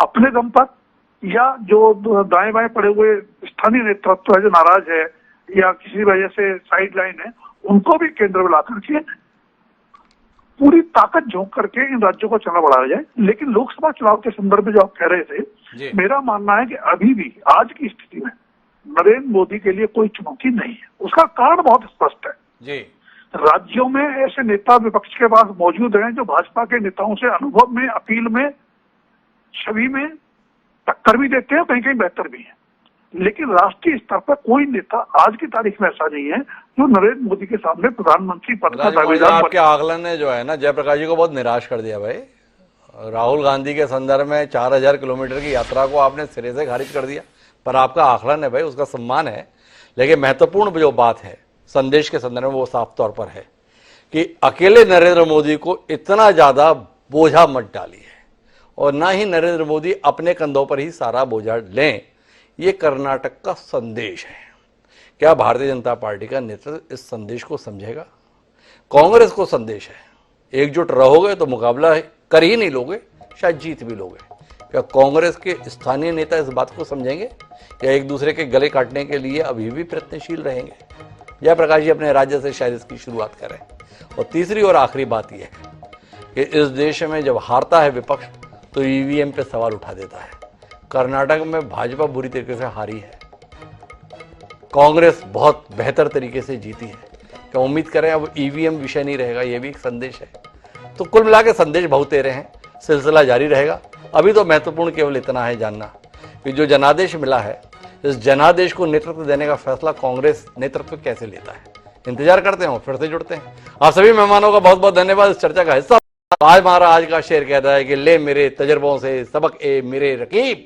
अपने दम पर, या जो दाएं बाएं पड़े हुए स्थानीय नेतृत्व है जो नाराज है या किसी वजह से साइड लाइन है, उनको भी केंद्र में ला करके पूरी ताकत झोंक करके इन राज्यों को चला बढ़ाया जाए। लेकिन लोकसभा चुनाव के संदर्भ में जो आप कह रहे थे, मेरा मानना है कि अभी भी आज की स्थिति में नरेंद्र मोदी के लिए कोई चुनौती नहीं है। उसका कारण बहुत स्पष्ट है जी। राज्यों में ऐसे नेता विपक्ष के पास मौजूद हैं जो भाजपा के नेताओं से अनुभव में, अपील में, छवि में टक्कर भी देते हैं, कहीं कहीं बेहतर भी है। लेकिन राष्ट्रीय स्तर पर कोई नेता आज की तारीख में ऐसा नहीं है जो नरेंद्र मोदी के सामने प्रधानमंत्री पद का दावेदार। आपके आकलन ने जो है ना जयप्रकाश जी को बहुत निराश कर दिया भाई। राहुल गांधी के संदर्भ में 4000 किलोमीटर की यात्रा को आपने सिरे से खारिज कर दिया। पर आपका आकलन है भाई, उसका सम्मान है। लेकिन महत्वपूर्ण जो बात है संदेश के संदर्भ में वो साफ तौर पर है कि अकेले नरेंद्र मोदी को इतना ज्यादा बोझा मत डालिए और ना ही नरेंद्र मोदी अपने कंधों पर ही सारा बोझा लें। ये कर्नाटक का संदेश है। क्या भारतीय जनता पार्टी का नेतृत्व इस संदेश को समझेगा? कांग्रेस को संदेश है, एकजुट रहोगे तो मुकाबला कर ही नहीं लोगे, शायद जीत भी लोगे। क्या कांग्रेस के स्थानीय नेता इस बात को समझेंगे या एक दूसरे के गले काटने के लिए अभी भी प्रयत्नशील रहेंगे? जयप्रकाश जी अपने राज्य से शायद इसकी शुरुआत करें। और तीसरी और आखिरी बात यह है कि इस देश में जब हारता है विपक्ष तो ईवीएम पे सवाल उठा देता है। कर्नाटक में भाजपा बुरी तरीके से हारी है, कांग्रेस बहुत बेहतर तरीके से जीती है। क्या उम्मीद करें अब ईवीएम विषय नहीं रहेगा, यह भी एक संदेश है। तो कुल मिला के संदेश बहुत तेरे हैं, सिलसिला जारी रहेगा। अभी तो महत्वपूर्ण केवल इतना है जानना कि जो जनादेश मिला है, इस जनादेश को नेतृत्व देने का फैसला कांग्रेस नेतृत्व कैसे लेता है। इंतजार करते हैं, फिर से जुड़ते हैं। आप सभी मेहमानों का बहुत बहुत धन्यवाद इस चर्चा का हिस्सा। आज हमारा आज का शेर कहता है कि ले मेरे तजर्बों से सबक ए मेरे रकीब,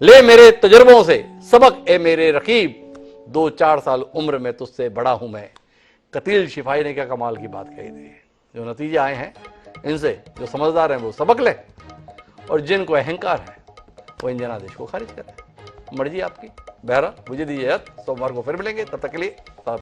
ले मेरे तजर्बों से सबक ए मेरे रकीब, 2-4 साल उम्र में तुझसे बड़ा हूं मैं। कतील शिपाही ने क्या कमाल की बात कही थी। जो नतीजे आए हैं इनसे जो समझदार हैं वो सबक लें, और जिनको अहंकार है वो इन जनादेश को खारिज करें। मर्जी आपकी। बहरहाल मुझे दीजिए, सोमवार को फिर मिलेंगे, तब तक के लिए